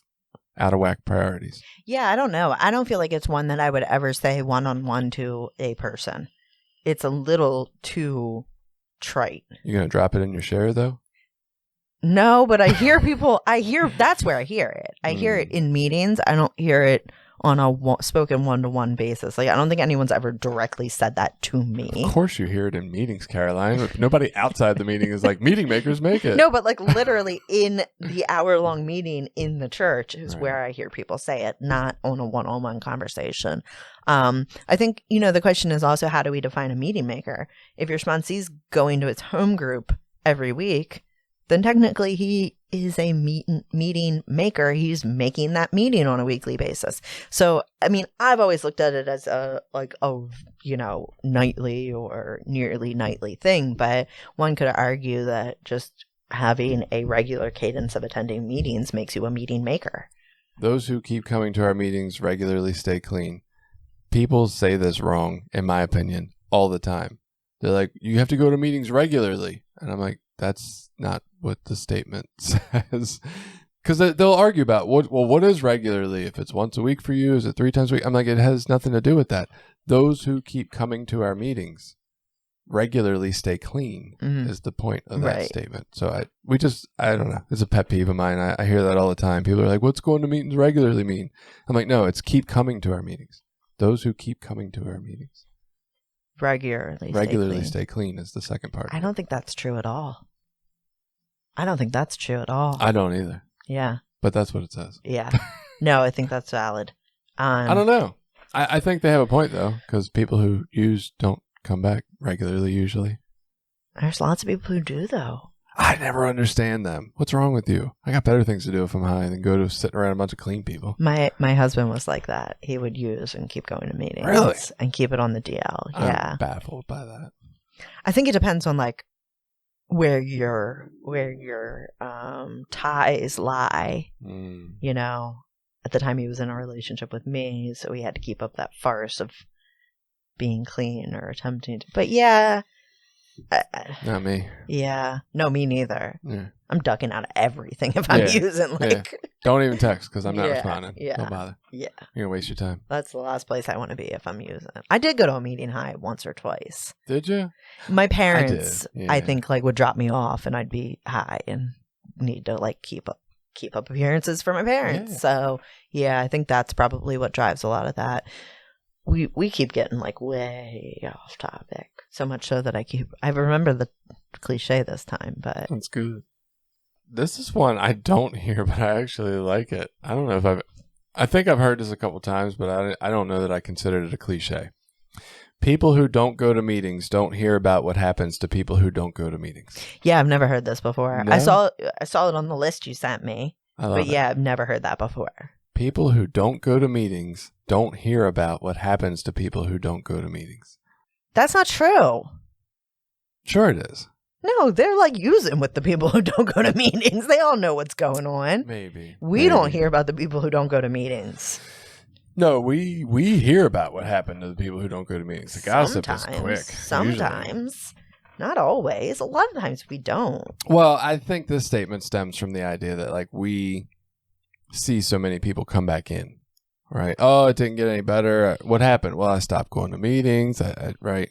out of whack priorities. Yeah, I don't know. I don't feel like it's one that I would ever say one-on-one to a person. It's a little too trite. You're going to drop it in your share, though? No, but I hear people, that's where I hear it. I hear it in meetings. I don't hear it on a spoken one-to-one basis. Like, I don't think anyone's ever directly said that to me. Of course you hear it in meetings, Caraline. Nobody outside the meeting is like, meeting makers make it. No, but like literally in the hour-long meeting in the church is where I hear people say it, not on a one-on-one conversation. I think, the question is also, how do we define a meeting maker? If your sponsee's going to its home group every week, then technically he is a meeting maker. He's making that meeting on a weekly basis. So, I mean, I've always looked at it as a nightly or nearly nightly thing, but one could argue that just having a regular cadence of attending meetings makes you a meeting maker. Those who keep coming to our meetings regularly stay clean. People say this wrong, in my opinion. all the time. They're like, you have to go to meetings regularly. And I'm like, that's not what the statement says. Because they'll argue about, what is regularly? If it's once a week for you, is it 3 times a week? I'm like, it has nothing to do with that. Those who keep coming to our meetings regularly stay clean is the point of that statement. So I don't know. It's a pet peeve of mine. I hear that all the time. People are like, what's going to meetings regularly mean? I'm like, no, it's keep coming to our meetings. Those who keep coming to our meetings. Regularly stay clean is the second part. I don't think that's true at all. I don't either. Yeah. But that's what it says. Yeah. No, I think that's valid. I don't know. I think they have a point, though, because people who use don't come back regularly usually. There's lots of people who do, though. I never understand them. What's wrong with you? I got better things to do if I'm high than go to sitting around a bunch of clean people. My husband was like that. He would use and keep going to meetings. Really? And keep it on the DL. Yeah. I'm baffled by that. I think it depends on like where your ties lie. You know, at the time he was in a relationship with me, so he had to keep up that farce of being clean or attempting to. But yeah. Not me. Yeah. No, me neither. Yeah. I'm ducking out of everything if I'm using like. Yeah. Don't even text because I'm not responding. Yeah. Don't bother. Yeah. You're gonna waste your time. That's the last place I want to be if I'm using. I did go to a meeting high once or twice. Did you? My parents, I did. Yeah. I think, like would drop me off, and I'd be high and need to like keep up appearances for my parents. Yeah. So yeah, I think that's probably what drives a lot of that. We keep getting like way off topic. So much so that I remember the cliche this time, but that's good. This is one I don't hear, but I actually like it. I don't know if I think I've heard this a couple times, but I don't know that I considered it a cliche. People who don't go to meetings don't hear about what happens to people who don't go to meetings. Yeah, I've never heard this before. No? I saw it on the list you sent me, but yeah, it. I've never heard that before. People who don't go to meetings don't hear about what happens to people who don't go to meetings. That's not true. Sure it is. No, they're like using with the people who don't go to meetings. They all know what's going on. Maybe. We don't hear about the people who don't go to meetings. No, we hear about what happened to the people who don't go to meetings. The gossip is quick. Sometimes. Usually. Not always. A lot of times we don't. Well, I think this statement stems from the idea that like we see so many people come back in. Right. Oh, it didn't get any better. What happened? Well, I stopped going to meetings. Right.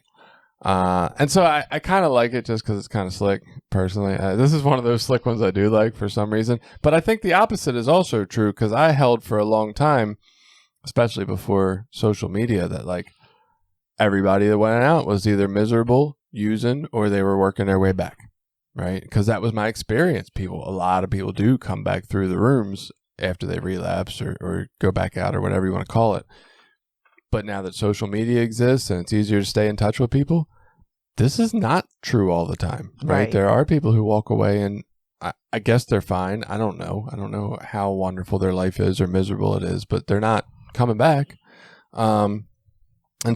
And so I kind of like it just because it's kind of slick, personally. This is one of those slick ones I do like for some reason. But I think the opposite is also true because I held for a long time, especially before social media, that like everybody that went out was either miserable, using, or they were working their way back. Right. Because that was my experience. A lot of people do come back through the rooms after they relapse or go back out or whatever you want to call it. But now that social media exists and it's easier to stay in touch with people, this is not true all the time, right? There are people who walk away and I guess they're fine. I don't know. I don't know how wonderful their life is or miserable it is, but they're not coming back. And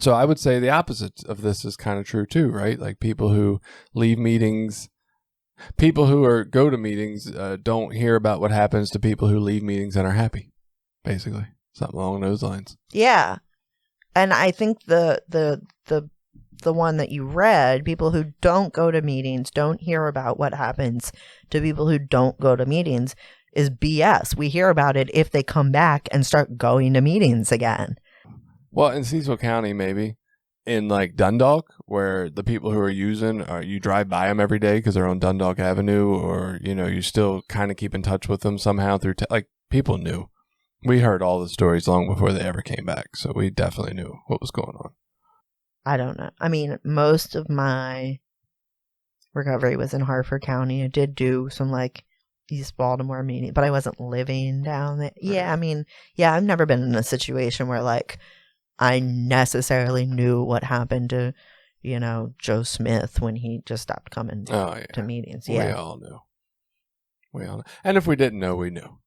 so I would say the opposite of this is kind of true too, right? Like people who leave meetings, people who go to meetings don't hear about what happens to people who leave meetings and are happy, basically. Something along those lines. Yeah. And I think the one that you read, people who don't go to meetings don't hear about what happens to people who don't go to meetings, is BS. We hear about it if they come back and start going to meetings again. Well, in Cecil County, maybe. In like Dundalk, where the people who are using, you drive by them every day because they're on Dundalk Avenue, or, you know, you still kind of keep in touch with them somehow through, like, people knew. We heard all the stories long before they ever came back, so we definitely knew what was going on. I don't know. I mean, most of my recovery was in Harford County. I did do some, like, East Baltimore meeting, but I wasn't living down there. Yeah, I mean, yeah, I've never been in a situation where, like, I necessarily knew what happened to, you know, Joe Smith when he just stopped coming to meetings. Yeah. We all knew. And if we didn't know, we knew.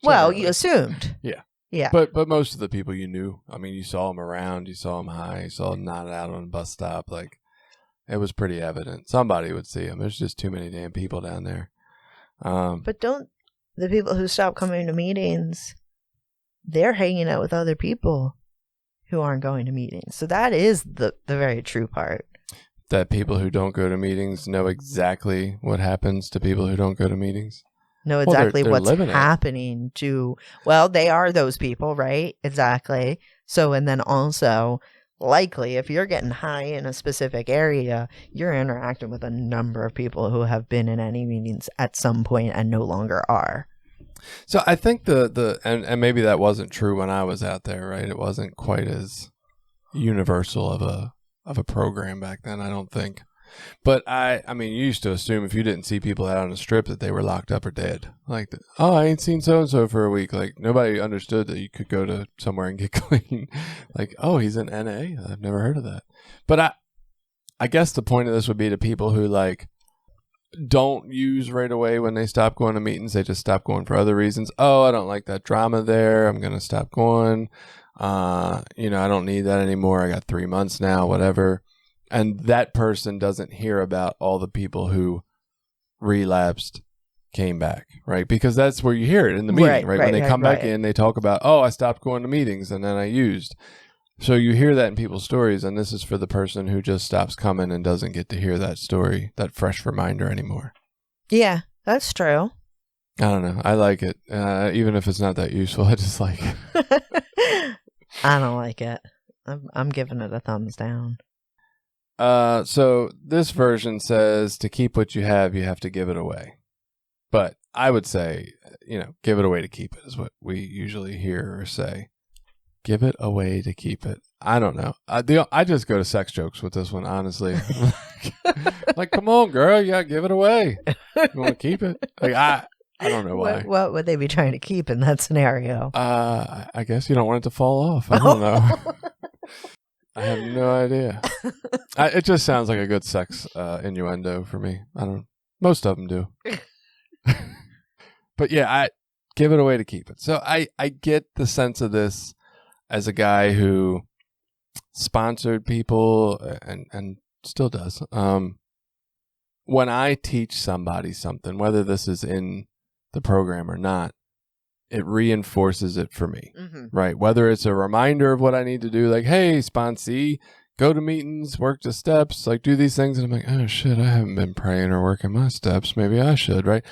Well, you assumed. Yeah. Yeah. But most of the people you knew, I mean, you saw them around, you saw them high, you saw them not out on a bus stop. Like, it was pretty evident. Somebody would see them. There's just too many damn people down there. But don't the people who stop coming to meetings, they're hanging out with other people. who aren't going to meetings. So that is the very true part. That people who don't go to meetings know exactly what happens to people who don't go to meetings. Know exactly they're what's living it. happening to, well, they are those people, right? Exactly. So, and then also, likely, if you're getting high in a specific area, you're interacting with a number of people who have been in any meetings at some point and no longer are. So I think and maybe that wasn't true when I was out there, right? It wasn't quite as universal of a program back then, I don't think. But I mean, you used to assume if you didn't see people out on the strip that they were locked up or dead. Like, oh, I ain't seen so-and-so for a week. Like, nobody understood that you could go to somewhere and get clean. Like, oh, he's in NA? I've never heard of that. But I guess the point of this would be to people who, like, don't use right away when they stop going to meetings. They just stop going for other reasons. Oh, I don't like that drama there. I'm going to stop going. I don't need that anymore. I got 3 months now, whatever. And that person doesn't hear about all the people who relapsed, came back, right? Because that's where you hear it in the meeting, right? When they come back in, they talk about, oh, I stopped going to meetings and then I used. So you hear that in people's stories, and this is for the person who just stops coming and doesn't get to hear that story, that fresh reminder anymore. Yeah, that's true. I don't know. I like it. Even if it's not that useful, I just like it. I don't like it. I'm giving it a thumbs down. So this version says to keep what you have to give it away. But I would say, give it away to keep it is what we usually hear or say. Give it away to keep it. I don't know. I just go to sex jokes with this one, honestly. Like, come on, girl, you gotta give it away. You want to keep it? Like, I don't know why. What would they be trying to keep in that scenario? I guess you don't want it to fall off. I don't know. I have no idea. It just sounds like a good sex innuendo for me. Most of them do. But yeah, I give it away to keep it. So I get the sense of this as a guy who sponsored people and still does. When I teach somebody something, whether this is in the program or not, it reinforces it for me, right? Whether it's a reminder of what I need to do, like, hey, sponsee, go to meetings, work the steps, like do these things. And I'm like, oh shit, I haven't been praying or working my steps. Maybe I should, right?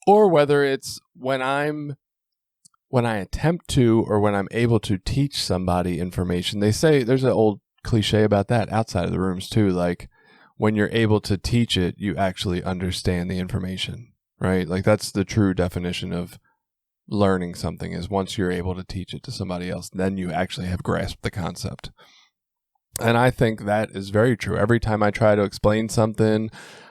Or whether it's when I attempt to, or when I'm able to teach somebody information. They say there's an old cliche about that outside of the rooms too. Like, when you're able to teach it, you actually understand the information, right? Like, that's the true definition of learning something, is once you're able to teach it to somebody else, then you actually have grasped the concept. And I think that is very true. Every time I try to explain something,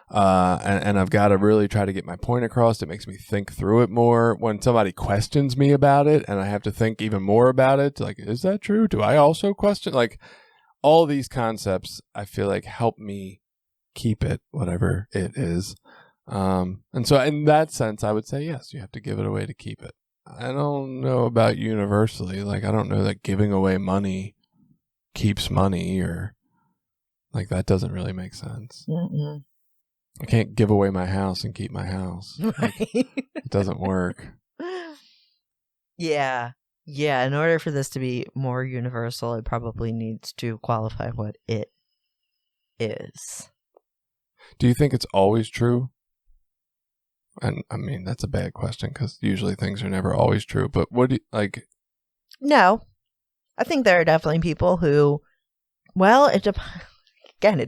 and I've got to really try to get my point across, it makes me think through it more. When somebody questions me about it and I have to think even more about it, like, is that true? Do I also question? Like, all these concepts, I feel like, help me keep it, whatever it is. And so in that sense, I would say, yes, you have to give it away to keep it. I don't know about universally. Like, I don't know that giving away money keeps money, or like, that doesn't really make sense. Mm-mm. I can't give away my house and keep my house. Right. Like, it doesn't work. Yeah. Yeah. In order for this to be more universal, it probably needs to qualify what it is. Do you think it's always true? And I mean, that's a bad question, because usually things are never always true. But what do you, like? No, I think there are definitely people who, well, it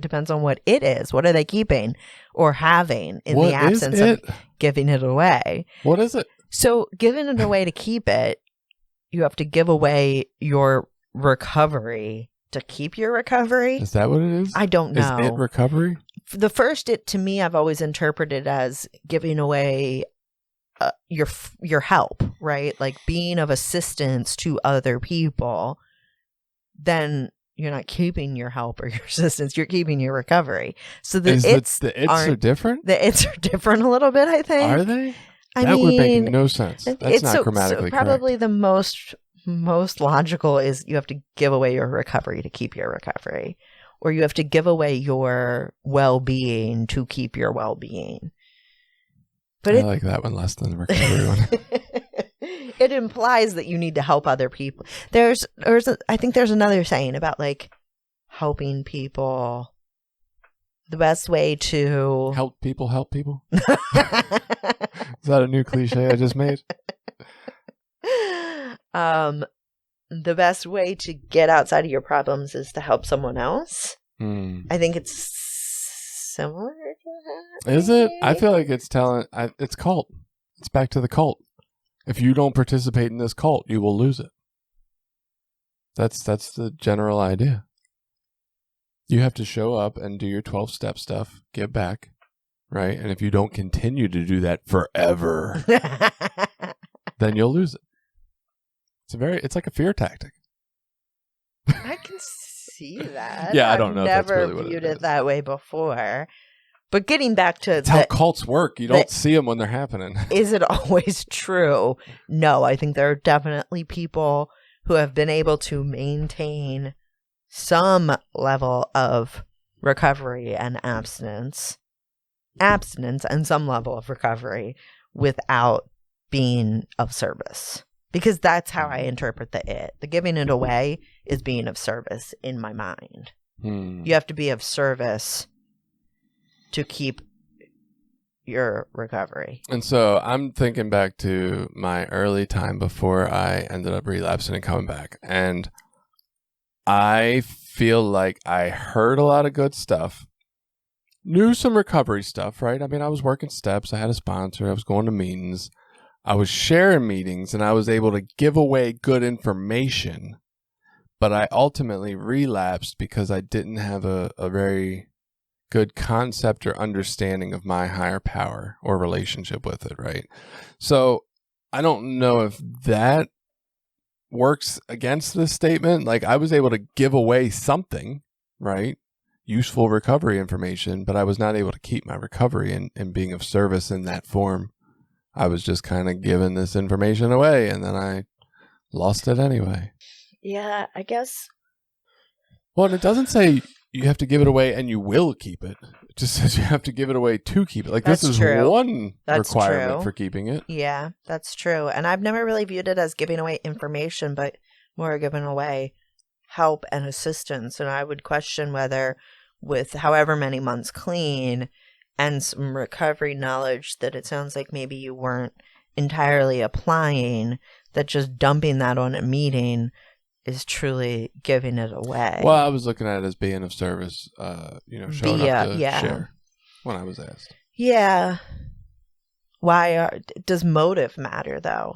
depends on what it is. What are they keeping or having in the absence of giving it away? What is it? So giving it away to keep it, you have to give away your recovery to keep your recovery. Is that what it is? I don't know. Is it recovery? The first, to me, I've always interpreted as giving away your help, right? Like being of assistance to other people. Then you're not keeping your help or your assistance. You're keeping your recovery. So the its are different? The its are different a little bit, I think. Are they? That would make no sense. That's not grammatically correct. Probably the most logical is you have to give away your recovery to keep your recovery, or you have to give away your well-being to keep your well-being. But I like that one less than the recovery one. It implies that you need to help other people. I think there's another saying about like helping people. The best way to Help people. Is that a new cliche I just made? The best way to get outside of your problems is to help someone else. I think it's similar to that. Is it? I feel like it's it's cult. It's back to the cult. If you don't participate in this cult, you will lose it. That's the general idea. You have to show up and do your 12-step stuff, give back, right? And if you don't continue to do that forever, then you'll lose it. It's like a fear tactic. I can see that. Yeah, I don't know if that's Never really what it viewed is. it that way before. But getting back to It's how cults work. You don't see them when they're happening. Is it always true? No, I think there are definitely people who have been able to maintain some level of recovery and abstinence and some level of recovery without being of service. Because that's how I interpret the giving it away is being of service in my mind. You have to be of service to keep your recovery. And so I'm thinking back to my early time before I ended up relapsing and coming back. And I feel like I heard a lot of good stuff, knew some recovery stuff, right? I mean, I was working steps. I had a sponsor. I was going to meetings. I was sharing meetings, and I was able to give away good information. But I ultimately relapsed because I didn't have a very good concept or understanding of my higher power or relationship with it, right? So I don't know if that works against this statement. Like, I was able to give away something, right? Useful recovery information, but I was not able to keep my recovery and being of service in that form. I was just kind of giving this information away, and then I lost it anyway. Yeah, I guess. Well, and it doesn't say you have to give it away and you will keep it. It just says you have to give it away to keep it. Like, That's this is true. one That's requirement true. for keeping it. Yeah, that's true. And I've never really viewed it as giving away information, but more giving away help and assistance. And I would question whether with however many months clean and some recovery knowledge that it sounds like maybe you weren't entirely applying, that just dumping that on a meeting is truly giving it away. Well, I was looking at it as being of service, showing up to share when I was asked. Yeah. Does motive matter, though?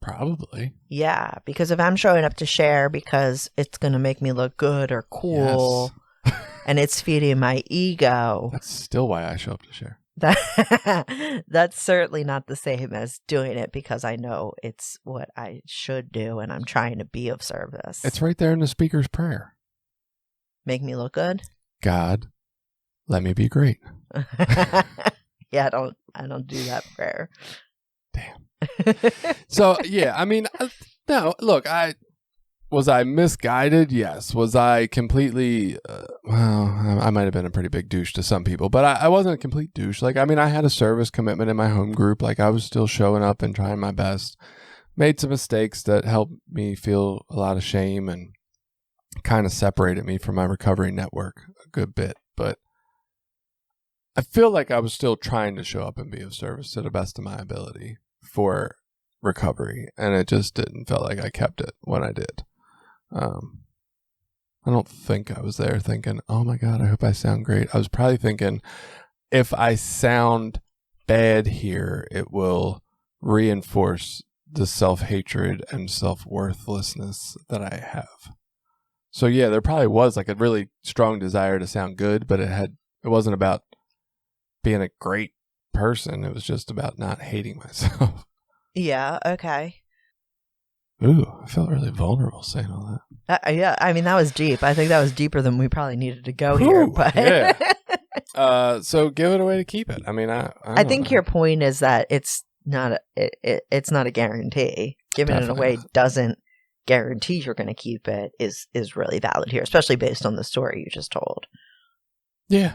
Probably. Yeah, because if I'm showing up to share because it's going to make me look good or cool, Yes. and it's feeding my ego, That's still why I show up to share. That's certainly not the same as doing it because I know it's what I should do and I'm trying to be of service. It's right there in the speaker's prayer. Make me look good? God, let me be great. Yeah, I don't do that prayer. Damn. So, yeah, I mean, no, look, was I misguided? Yes. Was I completely, I might have been a pretty big douche to some people, but I wasn't a complete douche. Like, I mean, I had a service commitment in my home group. Like, I was still showing up and trying my best. Made some mistakes that helped me feel a lot of shame and kind of separated me from my recovery network a good bit. But I feel like I was still trying to show up and be of service to the best of my ability for recovery. And it just didn't feel like I kept it when I did. I don't think I was there thinking, oh my God, I hope I sound great. I was probably thinking, if I sound bad here, it will reinforce the self-hatred and self-worthlessness that I have. So yeah, there probably was like a really strong desire to sound good, but it wasn't about being a great person. It was just about not hating myself. Yeah, okay. Ooh, I felt really vulnerable saying all that. Yeah, I mean, that was deep. I think that was deeper than we probably needed to go here. Ooh, But yeah. So give it away to keep it. I mean, I think your point is that it's not a guarantee. Giving Definitely it away not. doesn't guarantee you're going to keep it is really valid here, especially based on the story you just told. Yeah.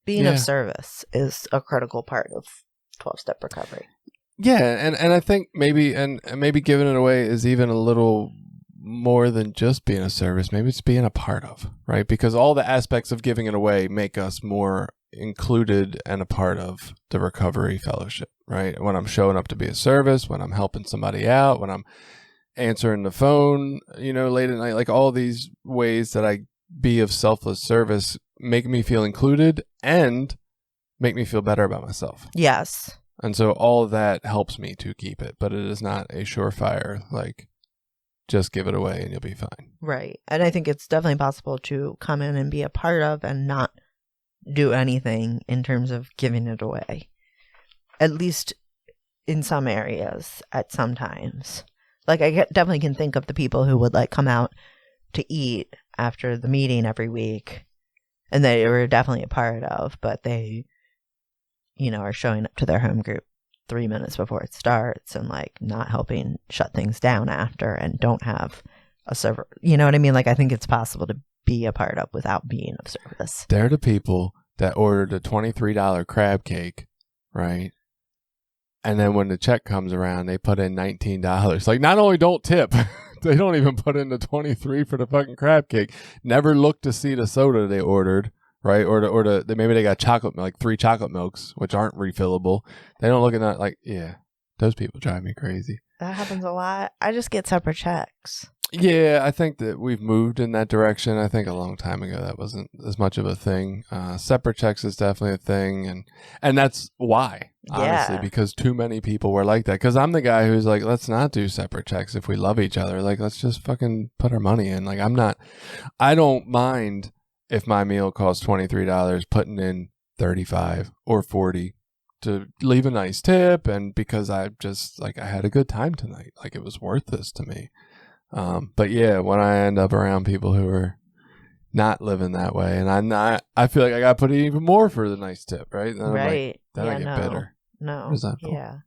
Being Yeah. of service is a critical part of 12-step recovery. Yeah, and I think maybe giving it away is even a little more than just being a service. Maybe it's being a part of, right? Because all the aspects of giving it away make us more included and a part of the recovery fellowship, right? When I'm showing up to be a service, when I'm helping somebody out, when I'm answering the phone, late at night, like all these ways that I be of selfless service make me feel included and make me feel better about myself. Yes. And so all of that helps me to keep it, but it is not a surefire, like, just give it away and you'll be fine. Right. And I think it's definitely possible to come in and be a part of and not do anything in terms of giving it away. At least in some areas at some times. Like, I definitely can think of the people who would, like, come out to eat after the meeting every week. And they were definitely a part of, but they, are showing up to their home group 3 minutes before it starts and, like, not helping shut things down after and don't have a server. You know what I mean? Like, I think it's possible to be a part of without being of service. They're the people that ordered a $23 crab cake, right? And then when the check comes around, they put in $19. Like, not only don't tip, they don't even put in the $23 for the fucking crab cake. Never look to see the soda they ordered, right? Or maybe they got chocolate, like 3 chocolate milks, which aren't refillable. They don't look at that like, yeah, those people drive me crazy. That happens a lot. I just get separate checks. Yeah, I think that we've moved in that direction. I think a long time ago that wasn't as much of a thing. Separate checks is definitely a thing, and that's why, honestly, because too many people were like that. Because I'm the guy who's like, let's not do separate checks if we love each other. Like, let's just fucking put our money in. Like, I don't mind if my meal costs $23, putting in $35 or $40 to leave a nice tip, and because I just, like, I had a good time tonight. Like, it was worth this to me. But yeah, when I end up around people who are not living that way, and I feel like I got to put in even more for the nice tip, right? Then right. Then I get bitter. No. Resentful. Yeah.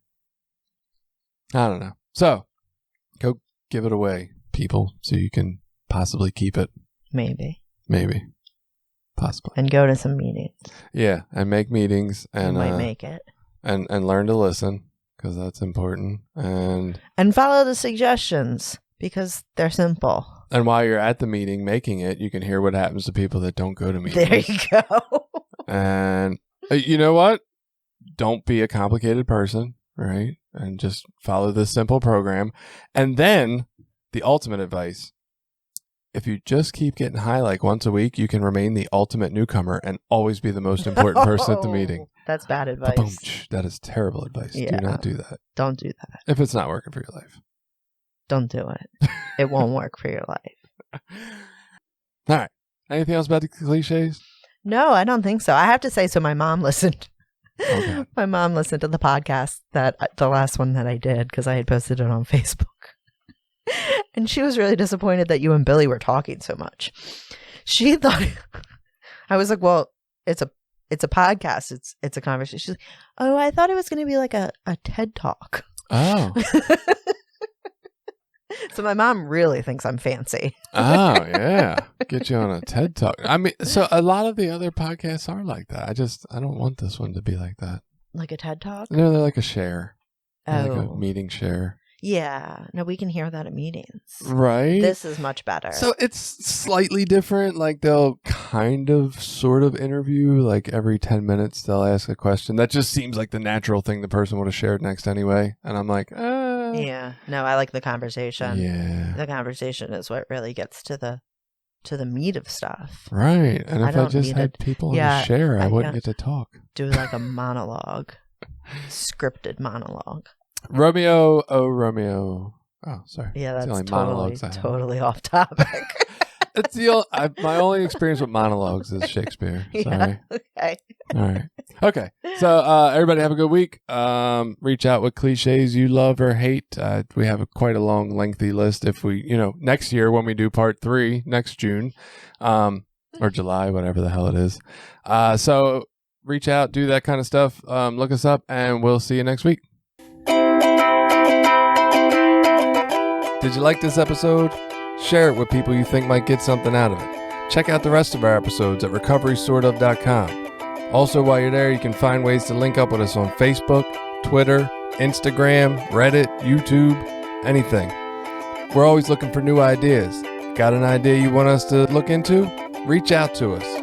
I don't know. So go give it away, people, so you can possibly keep it. Maybe. Possibly. And go to some meetings. Yeah, and make meetings, and you might make it. And learn to listen, because that's important. And follow the suggestions, because they're simple. And while you're at the meeting making it, you can hear what happens to people that don't go to meetings. There you go. And you know what? Don't be a complicated person, right? And just follow this simple program. And then the ultimate advice, if you just keep getting high like once a week, you can remain the ultimate newcomer and always be the most important person at the meeting. That's bad advice. Ba-boom. That is terrible advice. Yeah. Do not do that. Don't do that. If it's not working for your life. Don't do it. It won't work for your life. All right. Anything else about the cliches? No, I don't think so. I have to say, so my mom listened. Okay. My mom listened to the podcast, the last one that I did, because I had posted it on Facebook. And she was really disappointed that you and Billy were talking so much. She thought, I was like, well, it's a podcast. It's a conversation. She's like, oh, I thought it was going to be like a TED Talk. Oh. So my mom really thinks I'm fancy. Oh, yeah. Get you on a TED Talk. I mean, so a lot of the other podcasts are like that. I don't want this one to be like that. Like a TED Talk? No, they're like a share. Oh. Like a meeting share. Yeah. No, we can hear that at meetings. Right? This is much better. So it's slightly different. Like, they'll kind of sort of interview, like every 10 minutes they'll ask a question. That just seems like the natural thing the person would have shared next anyway. And I'm like, yeah. No, I like the conversation. Yeah. The conversation is what really gets to the meat of stuff. Right. And if I just had people to share, I wouldn't get to talk. Do like a monologue. Scripted monologue. Romeo, oh Romeo. Oh, sorry. Yeah, that's the only monologues I have. totally off topic. It's my only experience with monologues is Shakespeare. Sorry. Yeah, okay. All right. Okay. So everybody have a good week. Reach out with cliches you love or hate. We have quite a long, lengthy list. If we, next year when we do part 3 next June, or July, whatever the hell it is. So reach out, do that kind of stuff. Look us up, and we'll see you next week. Did you like this episode? Share it with people you think might get something out of it. Check out the rest of our episodes at recoverysortof.com. Also, while you're there, you can find ways to link up with us on Facebook, Twitter, Instagram, Reddit, YouTube, anything. We're always looking for new ideas. Got an idea you want us to look into? Reach out to us.